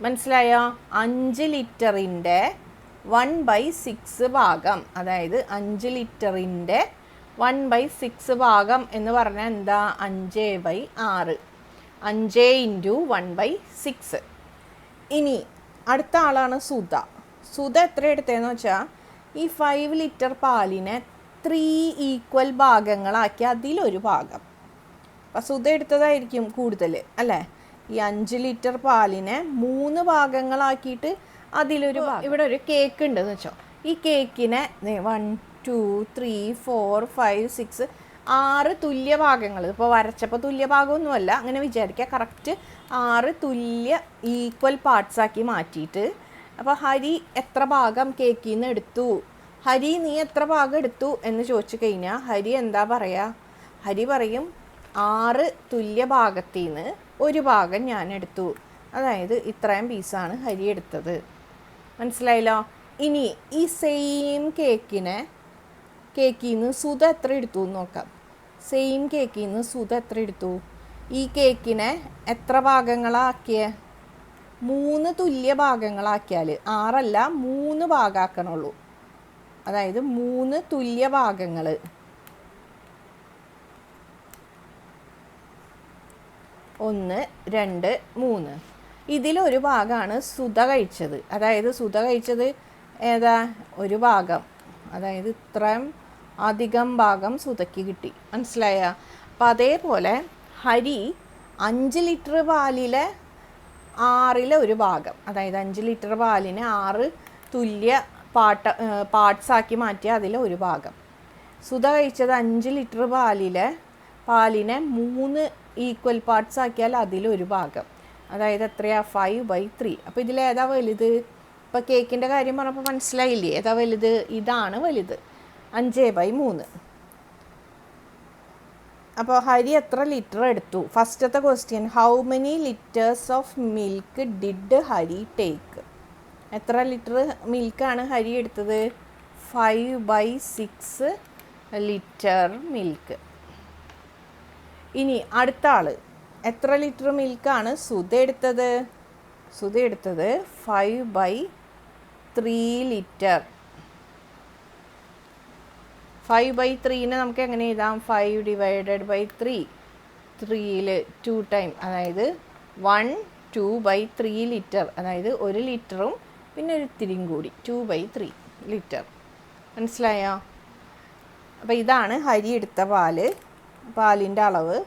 Speaker 1: മനസ്സിലായോ? 5 ലിറ്ററിൻ്റെ 1/6 ഭാഗം, അതായത് 5 ലിറ്ററിൻ്റെ 1/6 ഭാഗം എന്ന് പറഞ്ഞാൽ എന്താ? 5/6. 5 × 1/6. ഇനി അടുത്ത ആളാണ് സുധ. സുധ എത്ര എടുത്തതെന്ന് വെച്ചാൽ ഈ 5 ലിറ്റർ പാലിനെ 3 ഈക്വൽ ഭാഗങ്ങളാക്കി അതിലൊരു ഭാഗം. അപ്പം സുധ എടുത്തതായിരിക്കും കൂടുതൽ അല്ലേ? ഈ 5 ലിറ്റർ പാലിനെ 3 ഭാഗങ്ങളാക്കിയിട്ട് അതിലൊരു ഭാഗം. ഇവിടെ ഒരു കേക്ക് ഉണ്ടെന്ന് വെച്ചോ. ഈ കേക്കിനെ 1 2 3 4 5 6 6 തുല്യ ഭാഗങ്ങൾ, ഇപ്പോൾ വരച്ചപ്പോൾ തുല്യ ഭാഗമൊന്നുമല്ല, അങ്ങനെ വിചാരിക്കുക. കറക്റ്റ് 6 തുല്യ ഈക്വൽ പാർട്സ് ആക്കി മാറ്റിയിട്ട്, അപ്പോൾ ഹരി എത്ര ഭാഗം കേക്കിൽ നിന്ന് എടുത്തു, ഹരി നീ എത്ര ഭാഗം എടുത്തു എന്ന് ചോദിച്ചു കഴിഞ്ഞാൽ ഹരി എന്താ പറയുക? ഹരി പറയും 6 തുല്യ ഭാഗത്തിൽ നിന്ന് ഒരു ഭാഗം ഞാൻ എടുത്തു, അതായത് ഇത്രയും പീസാണ് ഹരി എടുത്തത്. മനസ്സിലായല്ലോ? ഇനി ഈ സെയിം കേക്കിൽ നിന്ന് സുധ എത്ര എടുത്തു എന്ന് നോക്കാം. സെയിം കേക്കിൽ നിന്ന് സുധ എത്ര എടുത്തു? ഈ കേക്കിനെ എത്ര ഭാഗങ്ങളാക്കിയ? 3 തുല്യ ഭാഗങ്ങളാക്കിയാൽ, 6 അല്ല 3 ഭാഗമാക്കണുള്ളൂ. അതായത് 3 തുല്യ ഭാഗങ്ങൾ. 1 2 3. ഇതിലൊരു ഭാഗമാണ് സുധ കഴിച്ചത്. അതായത് സുധ കഴിച്ചത് ഏതാ? ഒരു ഭാഗം, അതായത് ഇത്രയും അധികം ഭാഗം സുധയ്ക്ക് കിട്ടി. മനസ്സിലായ? അപ്പം അതേപോലെ ഹരി 5 ലിറ്റർ പാലിലെ 6 ഒരു ഭാഗം, അതായത് 5 ലിറ്റർ പാലിനെ 6 തുല്യ പാർട്സാക്കി മാറ്റിയ അതിലെ ഒരു ഭാഗം. സുധ കഴിച്ചത് 5 ലിറ്റർ പാലിനെ 3 ഈക്വൽ പാർട്സ് ആക്കിയാൽ അതിലൊരു ഭാഗം, അതായത് എത്രയാ? 5/3. അപ്പോൾ ഇതിലേതാ വലുത്? ഇപ്പോൾ കേക്കിൻ്റെ കാര്യം പറഞ്ഞപ്പോൾ മനസ്സിലായില്ലേ ഏതാ വലുത്? ഇതാണ് വലുത്, 5/3. അപ്പോൾ ഹരി എത്ര ലിറ്റർ എടുത്തു? ഫസ്റ്റത്തെ question, how many litres of milk did Hari take? എത്ര ലിറ്റർ മിൽക്കാണ് ഹരി എടുത്തത്? 5/6 ലിറ്റർ മിൽക്ക്. ഇനി അടുത്ത ആൾ, എത്ര ലിറ്റർ മിൽക്കാണ് സുധ എടുത്തത്? സുധ എടുത്തത് 5/3 ലിറ്റർ. 5/3നെ നമുക്ക് എങ്ങനെ എഴുതാം? 5/3. 3ൽ 2 ടൈം, അതായത് 1 2/3 ലിറ്റർ, അതായത് 1 ലിറ്ററും പിന്നെ ഒരു ഇത്തിരിയും കൂടി 2/3 ലിറ്റർ. മനസ്സിലായോ? അപ്പോൾ ഇതാണ് ഹരി എടുത്ത പാലിൻ്റെ അളവ്.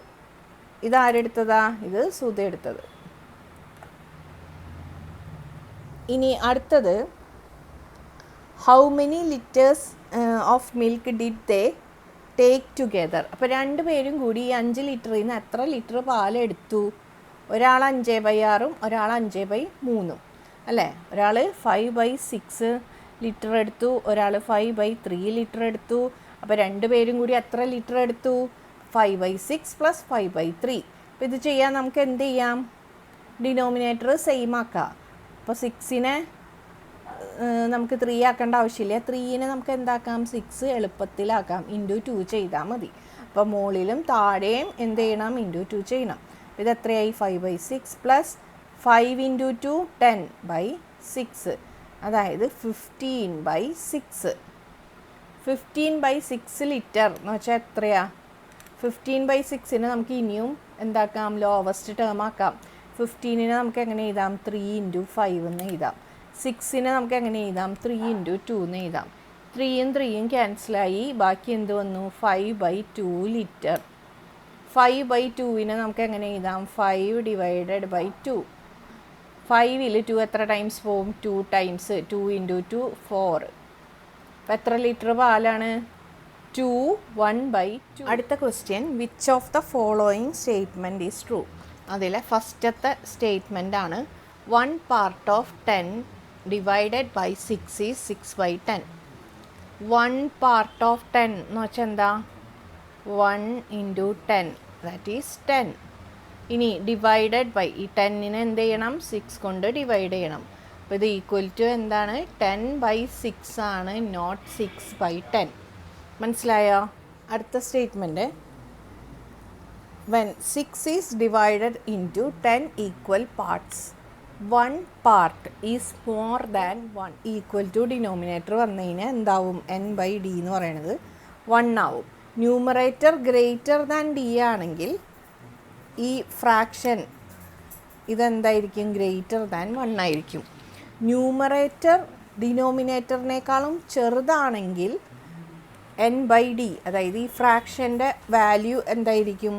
Speaker 1: ഇതാരെടുത്തതാ? ഇത് സുധ എടുത്തത്. ഇനി അടുത്തത്, how many litres of milk did they take together? അപ്പോൾ 2 പേരും കൂടി ഈ 5 ലിറ്ററിൽ നിന്ന് എത്ര ലിറ്റർ പാലെടുത്തു? ഒരാൾ 5/6 ഒരാൾ 5/3 അല്ലേ? ഒരാൾ 5/6 ലിറ്റർ എടുത്തു, ഒരാൾ 5/3 ലിറ്റർ എടുത്തു. അപ്പോൾ 2 പേരും കൂടി എത്ര ലിറ്റർ എടുത്തു? 5/6 + 5/3. അപ്പോൾ ഇത് ചെയ്യാൻ നമുക്ക് എന്ത് ചെയ്യാം? ഡിനോമിനേറ്റർ സെയിം ആക്കാം. അപ്പോൾ 6നെ നമുക്ക് 3 ആക്കേണ്ട ആവശ്യമില്ല. 3നെ നമുക്ക് എന്താക്കാം, 6 എളുപ്പത്തിലാക്കാം, ഇൻറ്റു 2 ചെയ്താൽ മതി. അപ്പോൾ മുകളിലും താഴെയും എന്ത് ചെയ്യണം, ഇൻറ്റു 2 ചെയ്യണം. ഇത് എത്രയായി, 5/6 പ്ലസ് 5 ഇൻറ്റു 2 10/6, അതായത് 15/6. 15/6 ലിറ്റർ എന്ന് വെച്ചാൽ എത്രയാ, 15/6നെ നമുക്ക് ഇനിയും എന്താക്കാം, ലോവസ്റ്റ് ടേം ആക്കാം. 15നെ നമുക്ക് എങ്ങനെ എഴുതാം, 3 ഇൻറ്റു 5 എന്ന് എഴുതാം. 6നെ നമുക്ക് എങ്ങനെ എഴുതാം, 3 ഇൻറ്റു 2 എന്ന് എഴുതാം. 3യും 3യും ക്യാൻസലായി, ബാക്കി എന്ത് വന്നു, 5/2 ലിറ്റർ. 5/2നെ നമുക്ക് എങ്ങനെ എഴുതാം, 5/2. 5ൽ 2 എത്ര ടൈംസ് പോവും, 2 ടൈംസ്. 2 ഇൻറ്റു 2 4. അപ്പോൾ എത്ര ലിറ്റർ പാലാണ്, 2 1/2. അടുത്ത question, which of the following statement is true. അതിലെ ഫസ്റ്റത്തെ സ്റ്റേറ്റ്മെൻ്റ് ആണ് 1 part of 10 divided by 6 is 6/10. 1 part of 10 എന്ന് വെച്ചാൽ എന്താ, 1 ഇൻറ്റു 10 ദാറ്റ് ഈസ് 10. ഇനി ഡിവൈഡഡ് ബൈ, ഈ 10നെ എന്ത് ചെയ്യണം, 6 കൊണ്ട് ഡിവൈഡ് ചെയ്യണം. അപ്പോൾ ഇത് ഈക്വൽ ടു എന്താണ്, 10/6 ആണ്, നോട്ട് 6/10. മനസ്സിലായോ? അടുത്ത statement, when 6 is divided into 10 equal parts, 1 part is more than 1. Equal to denominator വന്നു കഴിഞ്ഞാൽ എന്താവും, n/d എന്ന് പറയുന്നത് 1 ആവും. ന്യൂമറേറ്റർ ഗ്രേറ്റർ ദാൻ d ആണെങ്കിൽ ഈ ഫ്രാക്ഷൻ ഇതെന്തായിരിക്കും, ഗ്രേറ്റർ ദാൻ 1 ആയിരിക്കും. ന്യൂമറേറ്റർ ഡിനോമിനേറ്ററിനേക്കാളും ചെറുതാണെങ്കിൽ n/d, അതായത് ഈ ഫ്രാക്ഷൻ്റെ വാല്യൂ എന്തായിരിക്കും,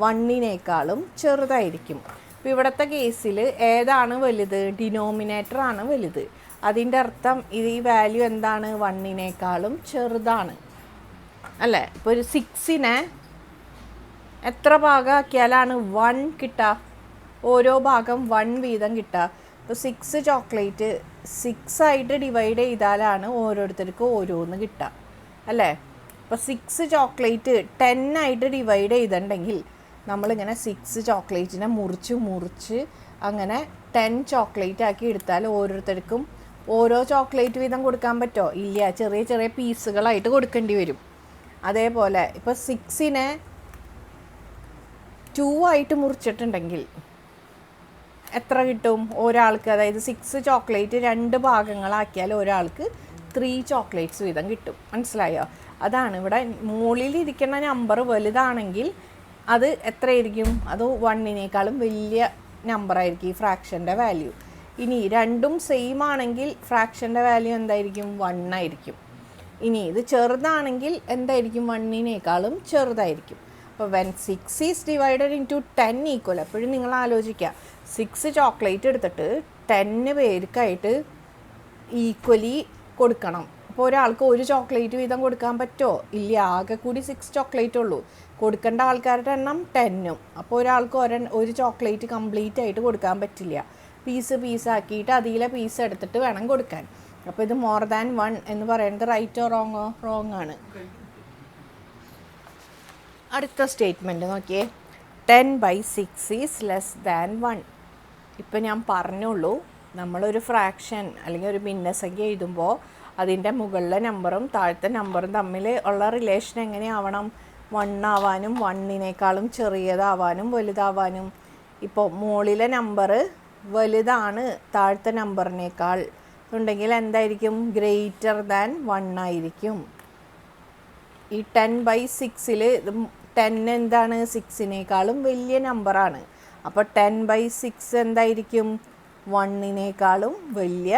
Speaker 1: 1നേക്കാളും ചെറുതായിരിക്കും. അപ്പോൾ ഇവിടുത്തെ കേസിൽ ഏതാണ് വലുത്, ഡിനോമിനേറ്റർ ആണ് വലുത്. അതിൻ്റെ അർത്ഥം ഇത് ഈ വാല്യൂ എന്താണ്, 1നേക്കാളും ചെറുതാണ് അല്ലേ. ഇപ്പോൾ ഒരു 6നെ എത്ര ഭാഗമാക്കിയാലാണ് 1 കിട്ടുക, ഓരോ ഭാഗം 1 വീതം കിട്ടുക. ഇപ്പോൾ 6 ചോക്ലേറ്റ് 6 ആയിട്ട് ഡിവൈഡ് ചെയ്താലാണ് ഓരോരുത്തർക്കും ഓരോന്ന് കിട്ടുക അല്ലേ. അപ്പോൾ 6 ചോക്ലേറ്റ് 10 ആയിട്ട് ഡിവൈഡ് ചെയ്തിട്ടുണ്ടെങ്കിൽ നമ്മളിങ്ങനെ 6 ചോക്ലേറ്റിനെ മുറിച്ച് അങ്ങനെ 10 ചോക്ലേറ്റ് ആക്കി എടുത്താൽ ഓരോരുത്തർക്കും ഓരോ ചോക്ലേറ്റ് വീതം കൊടുക്കാൻ പറ്റുമോ, ഇല്ല, ചെറിയ ചെറിയ പീസുകളായിട്ട് കൊടുക്കേണ്ടി വരും. അതേപോലെ ഇപ്പോൾ 6നെ 2 ആയിട്ട് മുറിച്ചിട്ടുണ്ടെങ്കിൽ എത്ര കിട്ടും ഒരാൾക്ക്, അതായത് 6 ചോക്ലേറ്റ് 2 ഭാഗങ്ങളാക്കിയാൽ ഒരാൾക്ക് 3 ചോക്ലേറ്റ്സ് വീതം കിട്ടും. മനസ്സിലായോ? അതാണ് ഇവിടെ മുകളിലിരിക്കുന്ന നമ്പർ വലുതാണെങ്കിൽ അത് എത്രയായിരിക്കും, അത് 1നേക്കാളും വലിയ നമ്പറായിരിക്കും ഈ ഫ്രാക്ഷൻ്റെ വാല്യൂ. ഇനി രണ്ടും സെയിം ആണെങ്കിൽ ഫ്രാക്ഷൻ്റെ വാല്യൂ എന്തായിരിക്കും, 1 ആയിരിക്കും. ഇനി ഇത് ചെറുതാണെങ്കിൽ എന്തായിരിക്കും, 1നേക്കാളും ചെറുതായിരിക്കും. അപ്പോൾ when 6 is divided into 10 equal, എപ്പോഴും നിങ്ങൾ ആലോചിക്കുക, 6 ചോക്ലേറ്റ് എടുത്തിട്ട് 10 പേർക്കായിട്ട് ഈക്വലി കൊടുക്കണം. അപ്പോൾ ഒരാൾക്ക് 1 ചോക്ലേറ്റ് വീതം കൊടുക്കാൻ പറ്റുമോ, ഇല്ല, ആകെ കൂടി 6 ചോക്ലേറ്റ് ഉള്ളൂ. കൊടുക്കേണ്ട ആൾക്കാരുടെ എണ്ണം 10ഉം. അപ്പോൾ ഒരാൾക്ക് 1 ചോക്ലേറ്റ് കംപ്ലീറ്റ് ആയിട്ട് കൊടുക്കാൻ പറ്റില്ല. പീസാക്കിയിട്ട് അതിലെ പീസ് എടുത്തിട്ട് വേണം കൊടുക്കാൻ. അപ്പോൾ ഇത് മോർ ദാൻ 1 എന്ന് പറയുന്നത് റൈറ്റോ റോങ്ങോ, റോങ് ആണ്. അടുത്ത സ്റ്റേറ്റ്മെൻറ്റ് നോക്കിയേ, 10/6 ഈസ് ലെസ് ദാൻ 1. ഇപ്പം ഞാൻ പറഞ്ഞുള്ളൂ, നമ്മളൊരു ഫ്രാക്ഷൻ അല്ലെങ്കിൽ ഒരു ഭിന്നസംഖ്യ എഴുതുമ്പോൾ അതിൻ്റെ മുകളിലെ നമ്പറും താഴത്തെ നമ്പറും തമ്മിൽ ഉള്ള റിലേഷൻ എങ്ങനെയാവണം, 1 ആവാനും 1നേക്കാളും ചെറിയതാവാനും വലുതാവാനും. ഇപ്പോൾ മുകളിലെ നമ്പർ വലുതാണ് താഴത്തെ നമ്പറിനേക്കാൾ ഉണ്ടെങ്കിൽ എന്തായിരിക്കും, ഗ്രേറ്റർ ദാൻ 1 ആയിരിക്കും. ഈ 10/6ൽ 10 എന്താണ്, 6നേക്കാളും വലിയ നമ്പറാണ്. അപ്പോൾ 10/6 എന്തായിരിക്കും, 1നേക്കാളും വലിയ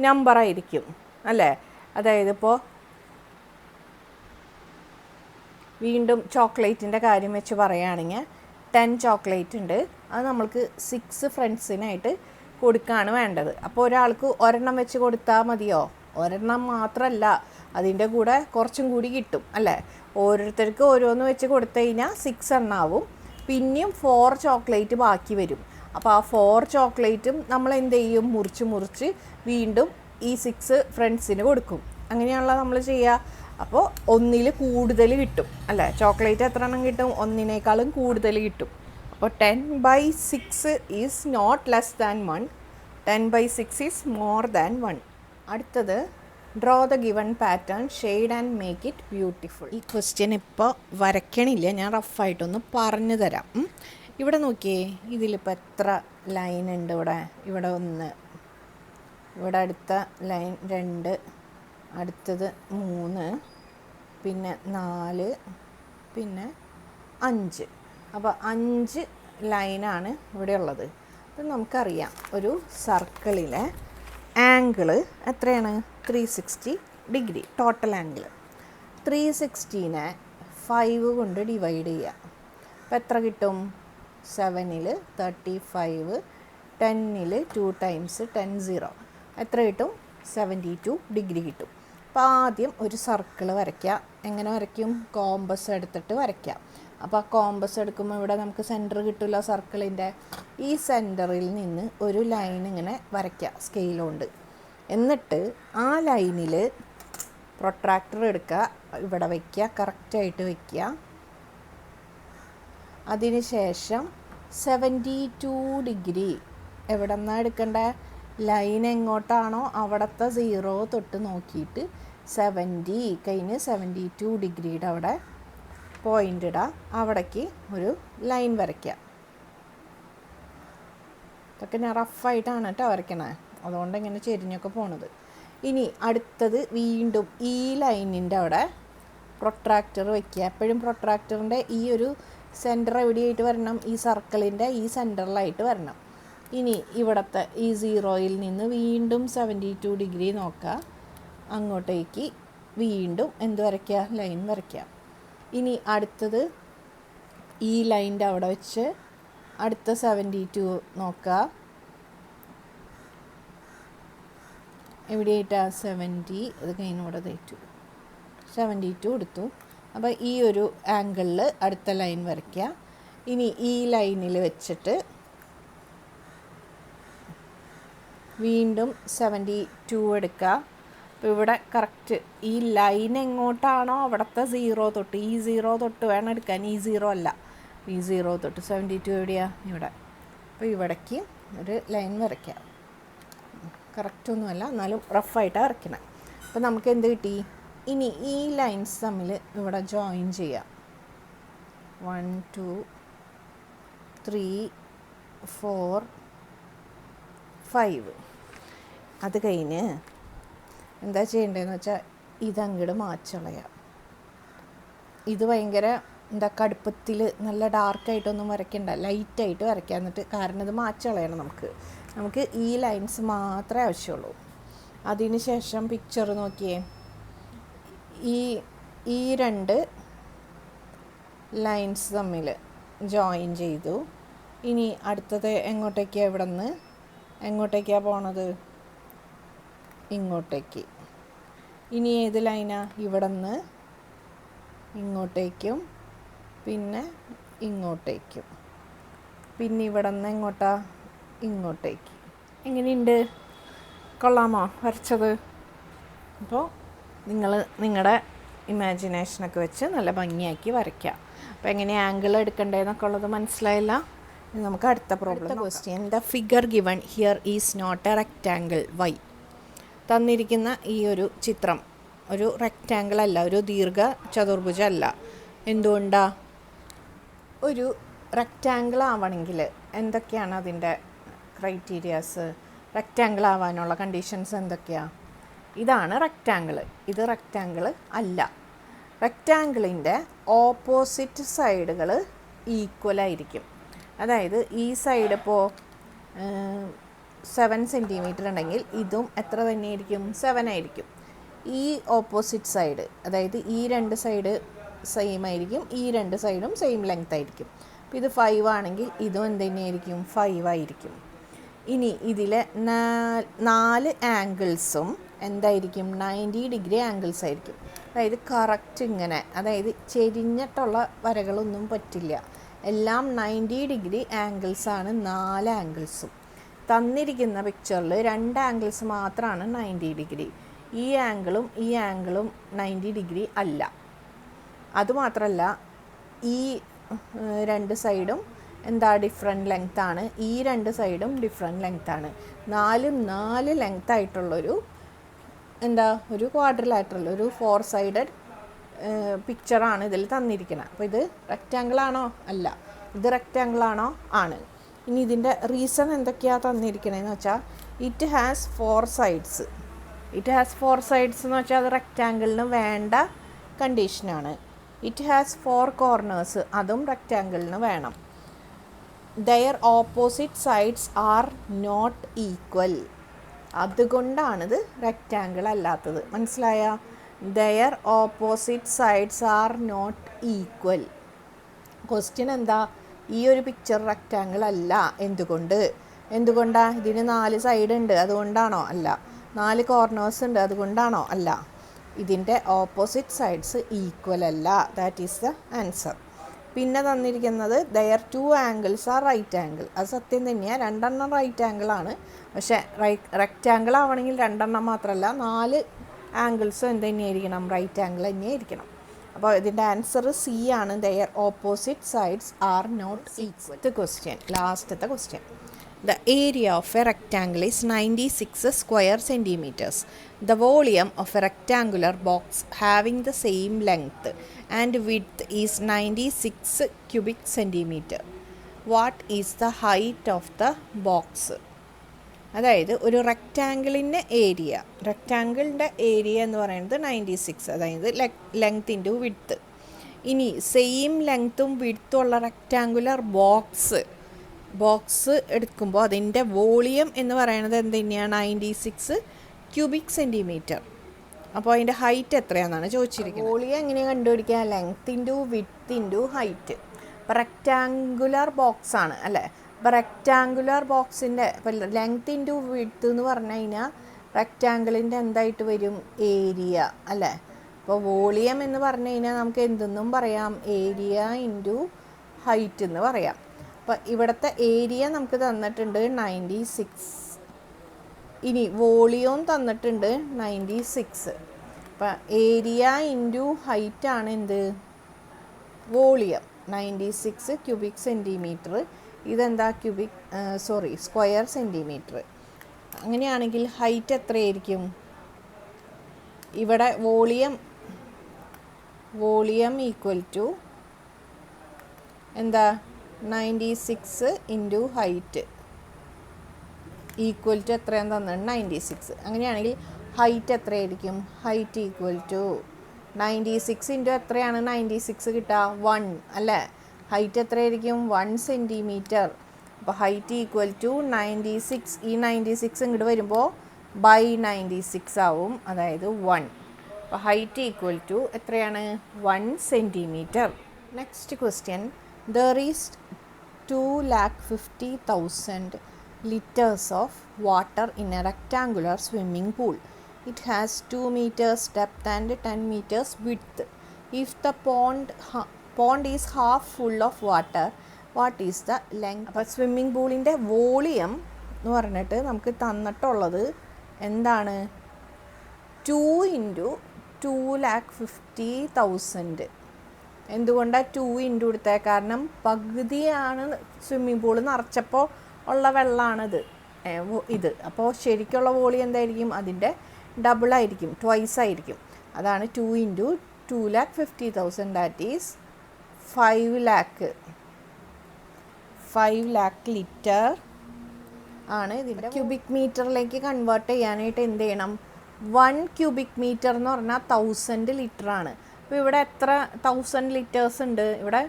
Speaker 1: നമ്പറായിരിക്കും അല്ലേ. അതായത് ഇപ്പോൾ വീണ്ടും ചോക്ലേറ്റിൻ്റെ കാര്യം വെച്ച് പറയുകയാണെങ്കിൽ 10 ചോക്ലേറ്റ് ഉണ്ട്, അത് നമ്മൾക്ക് 6 ഫ്രണ്ട്സിനായിട്ട് കൊടുക്കുകയാണ് വേണ്ടത്. അപ്പോൾ ഒരാൾക്ക് ഒരെണ്ണം വെച്ച് കൊടുത്താൽ മതിയോ, ഒരെണ്ണം മാത്രമല്ല, അതിൻ്റെ കൂടെ കുറച്ചും കൂടി കിട്ടും അല്ലേ. ഓരോരുത്തർക്ക് ഓരോന്ന് വെച്ച് കൊടുത്തു കഴിഞ്ഞാൽ 6 എണ്ണാവും, പിന്നെയും 4 ചോക്ലേറ്റ് ബാക്കി വരും. അപ്പോൾ ആ 4 ചോക്ലേറ്റും നമ്മൾ എന്ത് ചെയ്യും, മുറിച്ച് വീണ്ടും ഈ 6 ഫ്രണ്ട്സിന് കൊടുക്കും. അങ്ങനെയാണല്ലോ നമ്മൾ ചെയ്യുക. അപ്പോൾ 1ൽ കൂടുതൽ കിട്ടും അല്ലേ. ചോക്ലേറ്റ് എത്ര എണ്ണം കിട്ടും, 1നേക്കാളും കൂടുതൽ കിട്ടും. അപ്പോൾ 10/6 is not less than 1, 10/6 is more than 1. അടുത്തത് draw the given pattern shade and make it beautiful. ഈ ക്വസ്റ്റ്യൻ ഇപ്പോൾ വരയ്ക്കണില്ല, ഞാൻ റഫായിട്ടൊന്ന് പറഞ്ഞു തരാം. ഇവിടെ നോക്കിയേ, ഇതിലിപ്പോൾ എത്ര ലൈൻ ഉണ്ട്? ഇവിടെ 1, ഇവിടെ അടുത്ത ലൈൻ 2, അടുത്തത് 3, പിന്നെ 4, പിന്നെ 5. അപ്പോൾ 5 ലൈനാണ് ഇവിടെ ഉള്ളത്. അപ്പം നമുക്കറിയാം ഒരു സർക്കിളിലെ ആംഗിള് എത്രയാണ്? 360 ഡിഗ്രി ടോട്ടൽ ആംഗിൾ. 360നെ 5 കൊണ്ട് ഡിവൈഡ് ചെയ്യുക. അപ്പോൾ എത്ര കിട്ടും? 7ൽ 35, 10ൽ 2 ടൈംസ് 10 0 എത്ര കിട്ടും? 72 ഡിഗ്രി കിട്ടും. അപ്പോൾ ആദ്യം ഒരു സർക്കിൾ വരയ്ക്കുക. എങ്ങനെ വരയ്ക്കും? കോമ്പസ് എടുത്തിട്ട് വരയ്ക്കുക. അപ്പോൾ ആ കോമ്പസ് എടുക്കുമ്പോൾ ഇവിടെ നമുക്ക് സെൻറ്റർ കിട്ടില്ല സർക്കിളിൻ്റെ. ഈ സെൻറ്ററിൽ നിന്ന് ഒരു ലൈൻ ഇങ്ങനെ വരയ്ക്കുക സ്കെയിൽ കൊണ്ട്. എന്നിട്ട് ആ ലൈനിൽ പ്രൊട്രാക്ടർ എടുക്കുക, ഇവിടെ വയ്ക്കുക, കറക്റ്റായിട്ട് വയ്ക്കുക. അതിന് ശേഷം 72 ഡിഗ്രി എവിടെ നിന്നാണ് എടുക്കേണ്ടത്? ലൈൻ എങ്ങോട്ടാണോ അവിടുത്തെ 0 തൊട്ട് നോക്കിയിട്ട് 70 കഴിഞ്ഞ് 72 ഡിഗ്രിയുടെ അവിടെ പോയിൻ്റ് ഇടുക. അവിടേക്ക് ഒരു ലൈൻ വരയ്ക്കുക. ഇതൊക്കെ ഞാൻ റഫായിട്ടാണ് കേട്ടോ വരയ്ക്കണേ, അതുകൊണ്ട് ഇങ്ങനെ ചെരിഞ്ഞൊക്കെ പോണത്. ഇനി അടുത്തത് വീണ്ടും ഈ ലൈനിൻ്റെ അവിടെ പ്രൊട്രാക്ടർ വയ്ക്കുക. എപ്പോഴും പ്രൊട്രാക്ടറിൻ്റെ ഈ ഒരു സെൻറ്റർ എവിടെയായിട്ട് വരണം? ഈ സർക്കിളിൻ്റെ ഈ സെൻറ്ററിലായിട്ട് വരണം. ഇനി ഇവിടുത്തെ ഈ 0യിൽ നിന്ന് വീണ്ടും 72 ഡിഗ്രി നോക്കുക, അങ്ങോട്ടേക്ക് വീണ്ടും എന്ത് വരയ്ക്കുക? ലൈൻ വരയ്ക്കുക. ഇനി അടുത്തത് ഈ ലൈൻ്റെ അവിടെ വെച്ച് അടുത്ത 72 നോക്കുക, എവിടെയായിട്ടാണ്? 70, അത് കഴിഞ്ഞ് ഇവിടെ 72 എടുത്തു. അപ്പോൾ ഈ ഒരു ആംഗിളിൽ അടുത്ത ലൈൻ വരയ്ക്കുക. ഇനി ഈ ലൈനിൽ വെച്ചിട്ട് വീണ്ടും 72 എടുക്കുക. അപ്പോൾ ഇവിടെ കറക്റ്റ് ഈ ലൈൻ എങ്ങോട്ടാണോ അവിടുത്തെ 0 തൊട്ട്, ഈ 0 തൊട്ട് വേണം എടുക്കാൻ, ഈ 0 അല്ല, ഈ 0 തൊട്ട് 72 എവിടെയാണ്? ഇവിടെ. അപ്പോൾ ഇവിടേക്ക് ഒരു ലൈൻ വരയ്ക്കുക. കറക്റ്റൊന്നുമല്ല, എന്നാലും റഫായിട്ടാണ് വരയ്ക്കണം. അപ്പോൾ നമുക്ക് എന്ത് കിട്ടി? ഇനി ഈ ലൈൻസ് തമ്മിൽ ഇവിടെ ജോയിൻ ചെയ്യാം. 1 2 3 4 5. അത് കഴിഞ്ഞ് എന്താ ചെയ്യേണ്ടതെന്ന് വെച്ചാൽ ഇതങ്ങോട്ട് മാച്ചളയാം. ഇത് ഭയങ്കര കടുപ്പത്തിൽ നല്ല ഡാർക്കായിട്ടൊന്നും വരയ്ക്കണ്ട, ലൈറ്റായിട്ട് വരയ്ക്കുക. എന്നിട്ട് കാരണം ഇത് മാച്ചളയണം നമുക്ക് ഈ ലൈൻസ് മാത്രമേ ആവശ്യമുള്ളൂ. അതിന് ശേഷം പിക്ചർ നോക്കിയേ, ഈ 2 ലൈൻസ് തമ്മിൽ ജോയിൻ ചെയ്തു. ഇനി അടുത്തത് എങ്ങോട്ടേക്കാണ്? ഇവിടെ നിന്ന് എങ്ങോട്ടേക്കാണ് പോണത്? ഇങ്ങോട്ടേക്ക്. ഇനി ഏത് ലൈനാണ്? ഇവിടെ നിന്ന് ഇങ്ങോട്ടേക്കും പിന്നെ ഇങ്ങോട്ടേക്കും, പിന്നെ ഇവിടെ നിന്ന് എങ്ങോട്ടാ? ഇങ്ങോട്ടേക്ക്. എങ്ങനെയുണ്ട്? കൊള്ളാമോ വരച്ചത്? അപ്പോൾ നിങ്ങൾ നിങ്ങളുടെ ഇമാജിനേഷനൊക്കെ വെച്ച് നല്ല ഭംഗിയാക്കി വരയ്ക്കുക. അപ്പോൾ എങ്ങനെ ആംഗിൾ എടുക്കണ്ടേന്നൊക്കെ ഉള്ളത് മനസ്സിലായില്ല? നമുക്ക് അടുത്ത problem. Question: the figure given here is not a rectangle. Why? തന്നിരിക്കുന്ന ഈ ഒരു ചിത്രം ഒരു റെക്റ്റാങ്കിൾ അല്ല, ഒരു ദീർഘ ചതുർഭുജം അല്ല. എന്തുകൊണ്ടാ? ഒരു റെക്റ്റാങ്കിൾ ആവണമെങ്കിൽ എന്തൊക്കെയാണ് അതിൻ്റെ ക്രൈറ്റീരിയാസ്? റെക്റ്റാങ്കിൾ ആവാനുള്ള കണ്ടീഷൻസ് എന്തൊക്കെയാണ്? ഇതാണ് റെക്റ്റാങ്കിൾ, ഇത് റെക്റ്റാങ്കിൾ അല്ല. റെക്റ്റാങ്കിളിൻ്റെ ഓപ്പോസിറ്റ് സൈഡുകൾ ഈക്വലായിരിക്കും. അതായത് ഈ സൈഡ് ഇപ്പോൾ 7 സെൻറ്റിമീറ്റർ ഉണ്ടെങ്കിൽ ഇതും എത്ര തന്നെയായിരിക്കും? 7 ആയിരിക്കും. ഈ ഓപ്പോസിറ്റ് സൈഡ്, അതായത് ഈ 2 സൈഡ് സെയിം ആയിരിക്കും, ഈ 2 സൈഡും സെയിം ലെങ്ത് ആയിരിക്കും. അപ്പോൾ ഇത് 5 ആണെങ്കിൽ ഇതും എന്ത് തന്നെയായിരിക്കും? 5 ആയിരിക്കും. ഇനി ഇതിലെ 4 ആംഗിൾസും എന്തായിരിക്കും? 90 ഡിഗ്രി ആംഗിൾസ് ആയിരിക്കും. അതായത് കറക്റ്റ് ഇങ്ങനെ, അതായത് ചെരിഞ്ഞിട്ടുള്ള വരകളൊന്നും പറ്റില്ല, എല്ലാം 90 ഡിഗ്രി ആംഗിൾസാണ് 4 ആംഗിൾസും. തന്നിരിക്കുന്ന പിക്ചറിൽ 2 ആംഗിൾസ് മാത്രമാണ് 90 ഡിഗ്രി. ഈ ആംഗിളും ഈ ആംഗിളും 90 ഡിഗ്രി അല്ല. അതുമാത്രമല്ല ഈ 2 സൈഡും എന്താ? ഡിഫറെൻറ്റ് ലെങ്ത്താണ്. ഈ 2 സൈഡും ഡിഫറെൻറ്റ് ലെങ്ത്താണ്. 4 ലെങ്ത് ആയിട്ടുള്ളൊരു എന്താ ഒരു ക്വാഡ്രിലാറ്ററൽ, ഒരു 4 സൈഡഡ് പിക്ചറാണ് ഇതിൽ തന്നിരിക്കുന്നത്. അപ്പോൾ ഇത് റെക്റ്റാങ്കിൾ ആണോ? അല്ല. ഇത് റെക്റ്റാങ്കിൾ ആണോ? ആണ്. ഇനി ഇതിൻ്റെ റീസൺ എന്തൊക്കെയാണ് തന്നിരിക്കണതെന്ന് വെച്ചാൽ it has 4 sides. It has 4 sides എന്ന് വെച്ചാൽ അത് റെക്റ്റാങ്കിളിന് വേണ്ട കണ്ടീഷനാണ്. ഇറ്റ് ഹാസ് 4 കോർണേഴ്സ്, അതും റെക്റ്റാങ്കിളിന് വേണം. Their opposite sides are not equal, അതുകൊണ്ടാണിത് റെക്റ്റാങ്കിൾ അല്ലാത്തത്. മനസ്സിലായ? Their opposite sides are not equal. Question എന്താ? ഈ ഒരു പിക്ചർ റെക്റ്റാങ്കിൾ അല്ല. എന്തുകൊണ്ടാണ്? ഇതിന് 4 സൈഡ് ഉണ്ട്, അതുകൊണ്ടാണോ? അല്ല. 4 കോർണേഴ്സ് ഉണ്ട്, അതുകൊണ്ടാണോ? അല്ല. ഇതിൻ്റെ ഓപ്പോസിറ്റ് സൈഡ്സ് ഈക്വൽ അല്ല. That is the answer. പിന്നെ തന്നിരിക്കുന്നത് their 2 angles are right angle. അത് സത്യം തന്നെയാണ്, 2 എണ്ണം റൈറ്റ് ആംഗിൾ ആണ്. പക്ഷേ റെക്റ്റാങ്കിൾ ആവണമെങ്കിൽ 2 എണ്ണം മാത്രമല്ല, 4 ആംഗിൾസും എന്ത് തന്നെയായിരിക്കണം? റൈറ്റ് ആംഗിൾ തന്നെയായിരിക്കണം. അപ്പോൾ ഇതിൻ്റെ ആൻസർ സി ആണ്. Their opposite sides are not equal. ലാസ്റ്റത്തെ question. The area of a rectangle is 96 square centimeters. The volume of a rectangular box having the same length and width is 96 cubic centimeter. What is the height of the box? അതായത് ഒരു റെക്റ്റാങ്കിളിൻ്റെ റെക്റ്റാങ്കിളിൻ്റെ area എന്ന് പറയുന്നത് 96, അതായത് length into width. ഇനി same ലെങ്ത്തും വിഡ്ത്തും ഉള്ള rectangular box എടുക്കുമ്പോൾ അതിൻ്റെ വോളിയം എന്ന് പറയുന്നത് എന്ത് തന്നെയാണ്? 96 ക്യൂബിക് സെൻറ്റിമീറ്റർ. അപ്പോൾ അതിൻ്റെ ഹൈറ്റ് എത്രയാണെന്നാണ് ചോദിച്ചിരിക്കുന്നത്. വോളിയം എങ്ങനെയാണ് കണ്ടുപിടിക്കുക? Length into width into height. ഇപ്പോൾ റെക്റ്റാങ്കുലർ ബോക്സ് ആണ് അല്ലേ? അപ്പോൾ റെക്റ്റാങ്കുലർ ബോക്സിൻ്റെ ഇപ്പോൾ ലെങ്ത് ഇൻറ്റു വിഡ്ത്ത് എന്ന് പറഞ്ഞു കഴിഞ്ഞാൽ റെക്റ്റാങ്കിളിൻ്റെ എന്തായിട്ട് വരും? ഏരിയ അല്ലേ? അപ്പോൾ വോളിയം എന്ന് പറഞ്ഞു കഴിഞ്ഞാൽ നമുക്ക് എന്തെന്നും പറയാം? ഏരിയ ഇൻറ്റു ഹൈറ്റ് എന്ന് പറയാം. അപ്പോൾ ഇവിടുത്തെ ഏരിയ നമുക്ക് തന്നിട്ടുണ്ട് 96. ഇനി വോളിയവും തന്നിട്ടുണ്ട് 96. അപ്പോൾ ഏരിയ ഇൻറ്റു ഹൈറ്റ് ആണ് എന്ത്? വോളിയം. 96 cubic centimetre. ഇതെന്താ? Square centimetre. അങ്ങനെയാണെങ്കിൽ ഹൈറ്റ് എത്രയായിരിക്കും? ഇവിടെ വോളിയം ഈക്വൽ ടു എന്താ? 96 ഇൻറ്റു ഹൈറ്റ് ഈക്വൽ ടു എത്രയാന്ന് തന്നിട്ടുണ്ട്? 96. അങ്ങനെയാണെങ്കിൽ ഹൈറ്റ് എത്രയായിരിക്കും? ഹൈറ്റ് ഈക്വൽ ടു 96 ഇൻറ്റു എത്രയാണ് 96 കിട്ടുക? 1 അല്ലേ? ഹൈറ്റ് എത്രയായിരിക്കും? 1 സെൻറ്റിമീറ്റർ. അപ്പോൾ ഹൈറ്റ് ഈക്വൽ ടു 96. ഈ 96 ഇങ്ങോട്ട് വരുമ്പോൾ ബൈ 96 ആവും, അതായത് 1. അപ്പോൾ ഹൈറ്റ് ഈക്വൽ ടു എത്രയാണ്? 1 centimetre. Next question. There is 250,000 liters of water in a rectangular swimming pool. It has 2 meters depth and 10 meters width. If the pond is half full of water, what is the length? അപ്പോൾ swimming പൂളിൻ്റെ volume എന്ന് പറഞ്ഞിട്ട് നമുക്ക് തന്നിട്ടുള്ളത് എന്താണ്? 2 into 250,000. എന്തുകൊണ്ടാണ് 2 into കൊടുത്തത്? കാരണം പകുതിയാണ് സ്വിമ്മിംഗ് പൂൾ നിറച്ചപ്പോൾ ഉള്ള വെള്ളമാണിത് ഇത്. അപ്പോൾ ശരിക്കുള്ള വോളിയം എന്തായിരിക്കും? അതിൻ്റെ ഡബിളായിരിക്കും, ട്വൈസ് ആയിരിക്കും. അതാണ് 2 into 250,000. That is 5 lakh litre ആണ്. ഇതിൻ്റെ ക്യൂബിക് മീറ്ററിലേക്ക് കൺവേർട്ട് ചെയ്യാനായിട്ട് എന്ത് ചെയ്യണം? 1 ക്യൂബിക് മീറ്റർ എന്ന് പറഞ്ഞാൽ 1000 ലിറ്റർ ആണ്. അപ്പോൾ ഇവിടെ എത്ര 1000 ലിറ്റേഴ്സ് ഉണ്ട്? ഇവിടെ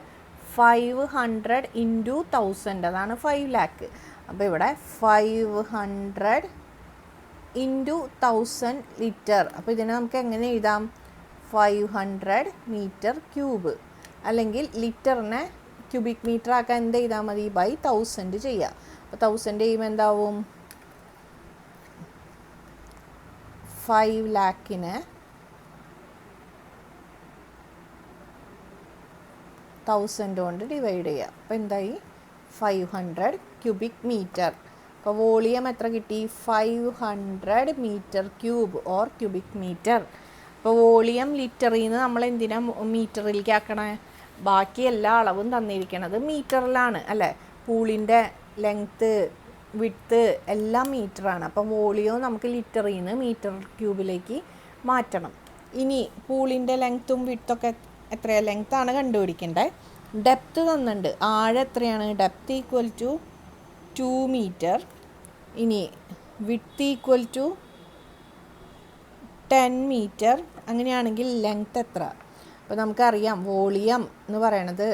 Speaker 1: 500 ഇൻറ്റു 1000, അതാണ് 5 lakh. അപ്പോൾ ഇവിടെ 500 ഇൻറ്റു 1000 ലിറ്റർ. അപ്പോൾ ഇതിനെ നമുക്ക് എങ്ങനെ എഴുതാം? 500 മീറ്റർ ക്യൂബ്. അല്ലെങ്കിൽ ലിറ്ററിനെ ക്യൂബിക് മീറ്റർ ആക്കാൻ എന്ത് ചെയ്താൽ മതി? ബൈ 1000 ചെയ്യുക. അപ്പോൾ 1000 ചെയ്യുമ്പോൾ എന്താവും? 5 lakhനെ 1000 കൊണ്ട് ഡിവൈഡ് ചെയ്യുക. അപ്പോൾ എന്തായി? 500 ക്യൂബിക് മീറ്റർ. അപ്പോൾ വോളിയം എത്ര കിട്ടി? 500 metre cube or cubic metre. അപ്പോൾ വോളിയം ലിറ്ററിൽ നിന്ന് നമ്മൾ എന്തിനാ മീറ്ററിലേക്ക് ആക്കണേ? ബാക്കി എല്ലാ അളവും തന്നിരിക്കണത് മീറ്ററിലാണ് അല്ലേ? പൂളിൻ്റെ ലെങ്ത്ത്, വിഡ്ത്ത് എല്ലാം മീറ്ററാണ്. അപ്പോൾ വോളിയം നമുക്ക് ലിറ്ററിൽ നിന്ന് മീറ്റർ ക്യൂബിലേക്ക് മാറ്റണം. ഇനി പൂളിൻ്റെ ലെങ്ത്തും വിഡ്ത്തൊക്കെ എത്രയാണ്? ലെങ്ത്താണ് കണ്ടുപിടിക്കേണ്ടത്. ഡെപ്ത്ത് തന്നിട്ടുണ്ട്. ആഴം എത്രയാണ്? Depth equal to 2 metre. ഇനി വിഡ്ത്ത് ഈക്വൽ ടു 10 മീറ്റർ. അങ്ങനെയാണെങ്കിൽ ലെങ്ത്ത് എത്ര? അപ്പോൾ നമുക്കറിയാം വോളിയം എന്ന് പറയണത്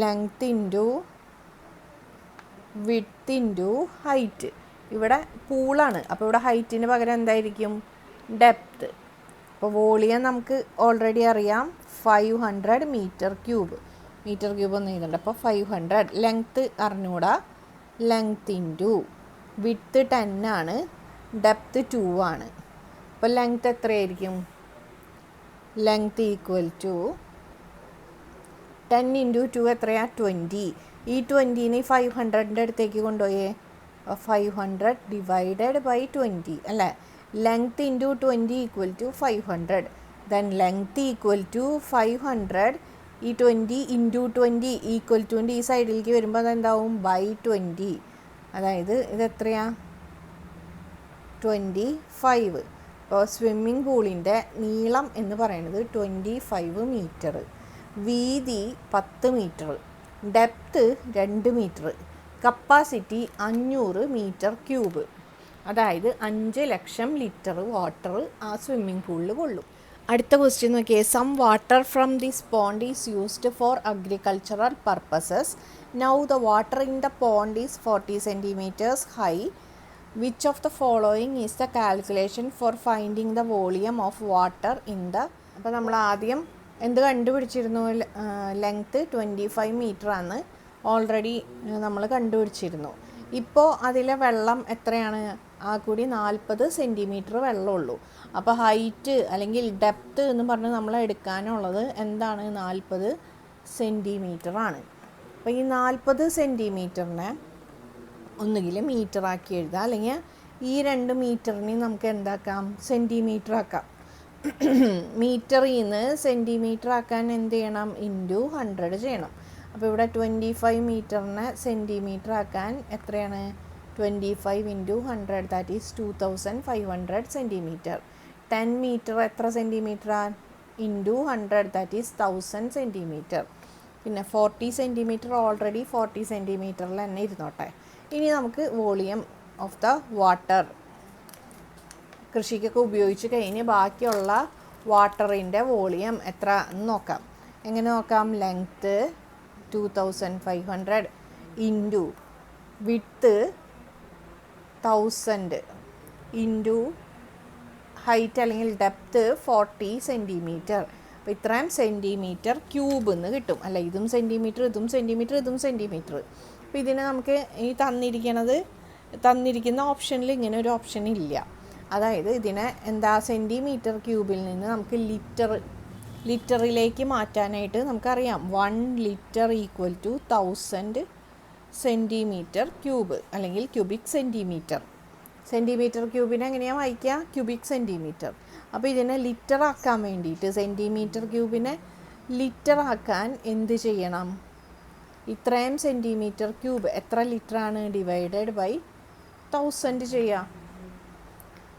Speaker 1: length into width into height. ഇവിടെ പൂളാണ്, അപ്പോൾ ഇവിടെ ഹൈറ്റിന് പകരം എന്തായിരിക്കും? ഡെപ്ത്ത്. അപ്പോൾ വോളിയം നമുക്ക് ഓൾറെഡി അറിയാം 500 മീറ്റർ ക്യൂബ്. മീറ്റർ ക്യൂബ് ഒന്ന് എഴുതുന്നുണ്ട്. അപ്പോൾ 500. ലെങ്ത്ത് അറിഞ്ഞൂടാ. ലെങ്ത്ത് ഇൻറ്റു വിഡ്ത്ത് 10 ആണ്, ഡെപ്ത്ത് 2 ആണ്. അപ്പോൾ ലെങ്ത്ത് എത്രയായിരിക്കും? ലെങ്ത്ത് ഈക്വൽ ടു 10 ഇൻറ്റു 2 എത്രയാണ്? 20. ഈ 20നെ 500ൻ്റെ അടുത്തേക്ക് കൊണ്ടുപോയേ. 500 ഡിവൈഡഡ് ബൈ 20 അല്ലേ? Length into 20 equal to 500. Then length equal to 500. ഈ 20 ഇൻറ്റു 20 ഈക്വൽ ടുൻ്റെ ഈ സൈഡിലേക്ക് വരുമ്പോൾ അതെന്താവും? ബൈ 20. അതായത് ഇതെത്രയാണ്? 25. അപ്പോൾ സ്വിമ്മിംഗ് പൂളിൻ്റെ നീളം എന്ന് പറയുന്നത് 25 മീറ്റർ, വീതി 10 metre, depth 2 metre, capacity 500 metre cube. അതായത് 5 ലക്ഷം ലിറ്റർ വാട്ടർ ആ സ്വിമ്മിംഗ് പൂളിൽ കൊള്ളും. അടുത്ത ക്വസ്റ്റ്യൻ നോക്കിയേ. Some water from this pond is used for agricultural purposes. Now the water in the pond is 40 centimetres high. Which of the following is the calculation for finding the volume of water in the. അപ്പോൾ നമ്മൾ ആദ്യം എന്ത് കണ്ടുപിടിച്ചിരുന്നു? Length 25 മീറ്ററാണ് already നമ്മൾ കണ്ടുപിടിച്ചിരുന്നു. ഇപ്പോൾ അതിലെ വെള്ളം എത്രയാണ്? ആ കൂടി 40 സെൻറ്റിമീറ്റർ വെള്ളമുള്ളൂ. അപ്പോൾ ഹൈറ്റ് അല്ലെങ്കിൽ ഡെപ്ത്ത് എന്ന് പറഞ്ഞ് നമ്മൾ എടുക്കാനുള്ളത് എന്താണ്? 40 സെൻറ്റിമീറ്റർ ആണ്. അപ്പോൾ ഈ 40 സെൻറ്റിമീറ്ററിനെ ഒന്നുകിൽ മീറ്റർ ആക്കി എഴുതാം, അല്ലെങ്കിൽ ഈ 2 മീറ്ററിനെ നമുക്ക് എന്താക്കാം? സെൻറ്റിമീറ്റർ ആക്കാം. മീറ്ററിൽ നിന്ന് സെൻറ്റിമീറ്റർ ആക്കാൻ എന്ത് ചെയ്യണം? ഇൻറ്റു 100 ചെയ്യണം. അപ്പോൾ ഇവിടെ 25 മീറ്ററിനെ സെൻറ്റിമീറ്റർ ആക്കാൻ എത്രയാണ്? 25 into 100, that is 2500 centimetre. 10 metre എത്ര സെൻറ്റിമീറ്ററാണ്? Into 100, that is 1000 centimetre. പിന്നെ 40 സെൻറ്റിമീറ്റർ ഓൾറെഡി 40 സെൻറ്റിമീറ്ററിൽ തന്നെ ഇരുന്നോട്ടെ. ഇനി നമുക്ക് വോളിയം ഓഫ് ദ വാട്ടർ കൃഷിക്കൊക്കെ ഉപയോഗിച്ച് കഴിഞ്ഞ് ബാക്കിയുള്ള വാട്ടറിൻ്റെ വോളിയം എത്ര എന്ന് നോക്കാം. എങ്ങനെ നോക്കാം? Length 2500 into width 1000 into height അല്ലെങ്കിൽ ഡെപ്ത്ത് 40 സെൻറ്റിമീറ്റർ. അപ്പോൾ ഇത്രയും സെൻറ്റിമീറ്റർ ക്യൂബ് എന്ന് കിട്ടും. അല്ല, ഇതും സെൻറ്റിമീറ്റർ, ഇതും സെൻറ്റിമീറ്റർ, ഇതും സെൻറ്റിമീറ്റർ. അപ്പോൾ ഇതിനെ നമുക്ക് ഈ തന്നിരിക്കുന്ന ഓപ്ഷനിൽ ഇങ്ങനെ ഒരു ഓപ്ഷൻ ഇല്ല. അതായത് ഇതിനെ സെൻറ്റിമീറ്റർ ക്യൂബിൽ നിന്ന് നമുക്ക് ലിറ്ററിലേക്ക് മാറ്റാനായിട്ട് നമുക്കറിയാം 1 litre equal to 1000 centimetre cube അല്ലെങ്കിൽ ക്യൂബിക് സെൻറ്റിമീറ്റർ. സെൻറ്റിമീറ്റർ ക്യൂബിനെ എങ്ങനെയാണ് വായിക്കുക? Cubic centimetre. അപ്പോൾ ഇതിനെ ലിറ്റർ ആക്കാൻ വേണ്ടിയിട്ട് സെൻറ്റിമീറ്റർ ക്യൂബിനെ ലിറ്റർ ആക്കാൻ എന്ത് ചെയ്യണം? ഇത്രയും സെൻറ്റിമീറ്റർ ക്യൂബ് എത്ര ലിറ്ററാണ്? ഡിവൈഡഡ് ബൈ 1000 ചെയ്യാം.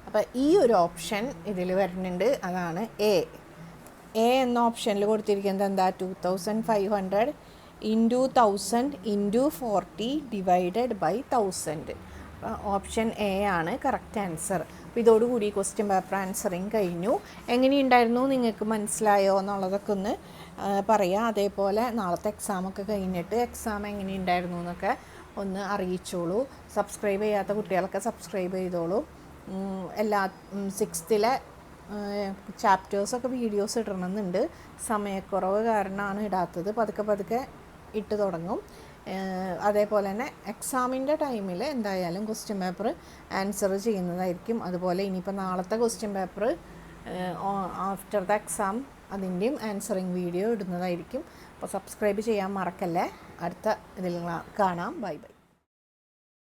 Speaker 1: അപ്പോൾ ഈ ഒരു ഓപ്ഷൻ ഇതിൽ വരുന്നുണ്ട്. അതാണ് എ എന്ന ഓപ്ഷനിൽ കൊടുത്തിരിക്കുന്നത് എന്താ? 2500 into 1000 into 40 divided by 1000. Option A ആണ് കറക്റ്റ് ആൻസർ. അപ്പോൾ ഇതോടുകൂടി ക്വസ്റ്റ്യൻ പേപ്പർ ആൻസറിങ് കഴിഞ്ഞു. എങ്ങനെയുണ്ടായിരുന്നു? നിങ്ങൾക്ക് മനസ്സിലായോ എന്നുള്ളതൊക്കെ ഒന്ന് പറയാം. അതേപോലെ നാളത്തെ എക്സാമൊക്കെ കഴിഞ്ഞിട്ട് എക്സാം എങ്ങനെയുണ്ടായിരുന്നു എന്നൊക്കെ ഒന്ന് അറിയിച്ചോളൂ. സബ്സ്ക്രൈബ് ചെയ്യാത്ത കുട്ടികളൊക്കെ സബ്സ്ക്രൈബ് ചെയ്തോളൂ. എല്ലാ 6th ചാപ്റ്റേഴ്സൊക്കെ വീഡിയോസ് ഇടണമെന്നുണ്ട്. സമയക്കുറവ് കാരണമാണ് ഇടാത്തത്. പതുക്കെ ഇട്ട് തുടങ്ങും. അതേപോലെ തന്നെ എക്സാമിൻ്റെ ടൈമിൽ എന്തായാലും ക്വസ്റ്റ്യൻ പേപ്പർ ആൻസർ ചെയ്യുന്നതായിരിക്കും. അതുപോലെ ഇനിയിപ്പോൾ നാളത്തെ question paper after the exam അതിൻ്റെയും ആൻസറിങ് വീഡിയോ ഇടുന്നതായിരിക്കും. അപ്പോൾ സബ്സ്ക്രൈബ് ചെയ്യാൻ മറക്കല്ലേ. അടുത്ത ഇതിൽ കാണാം. Bye bye.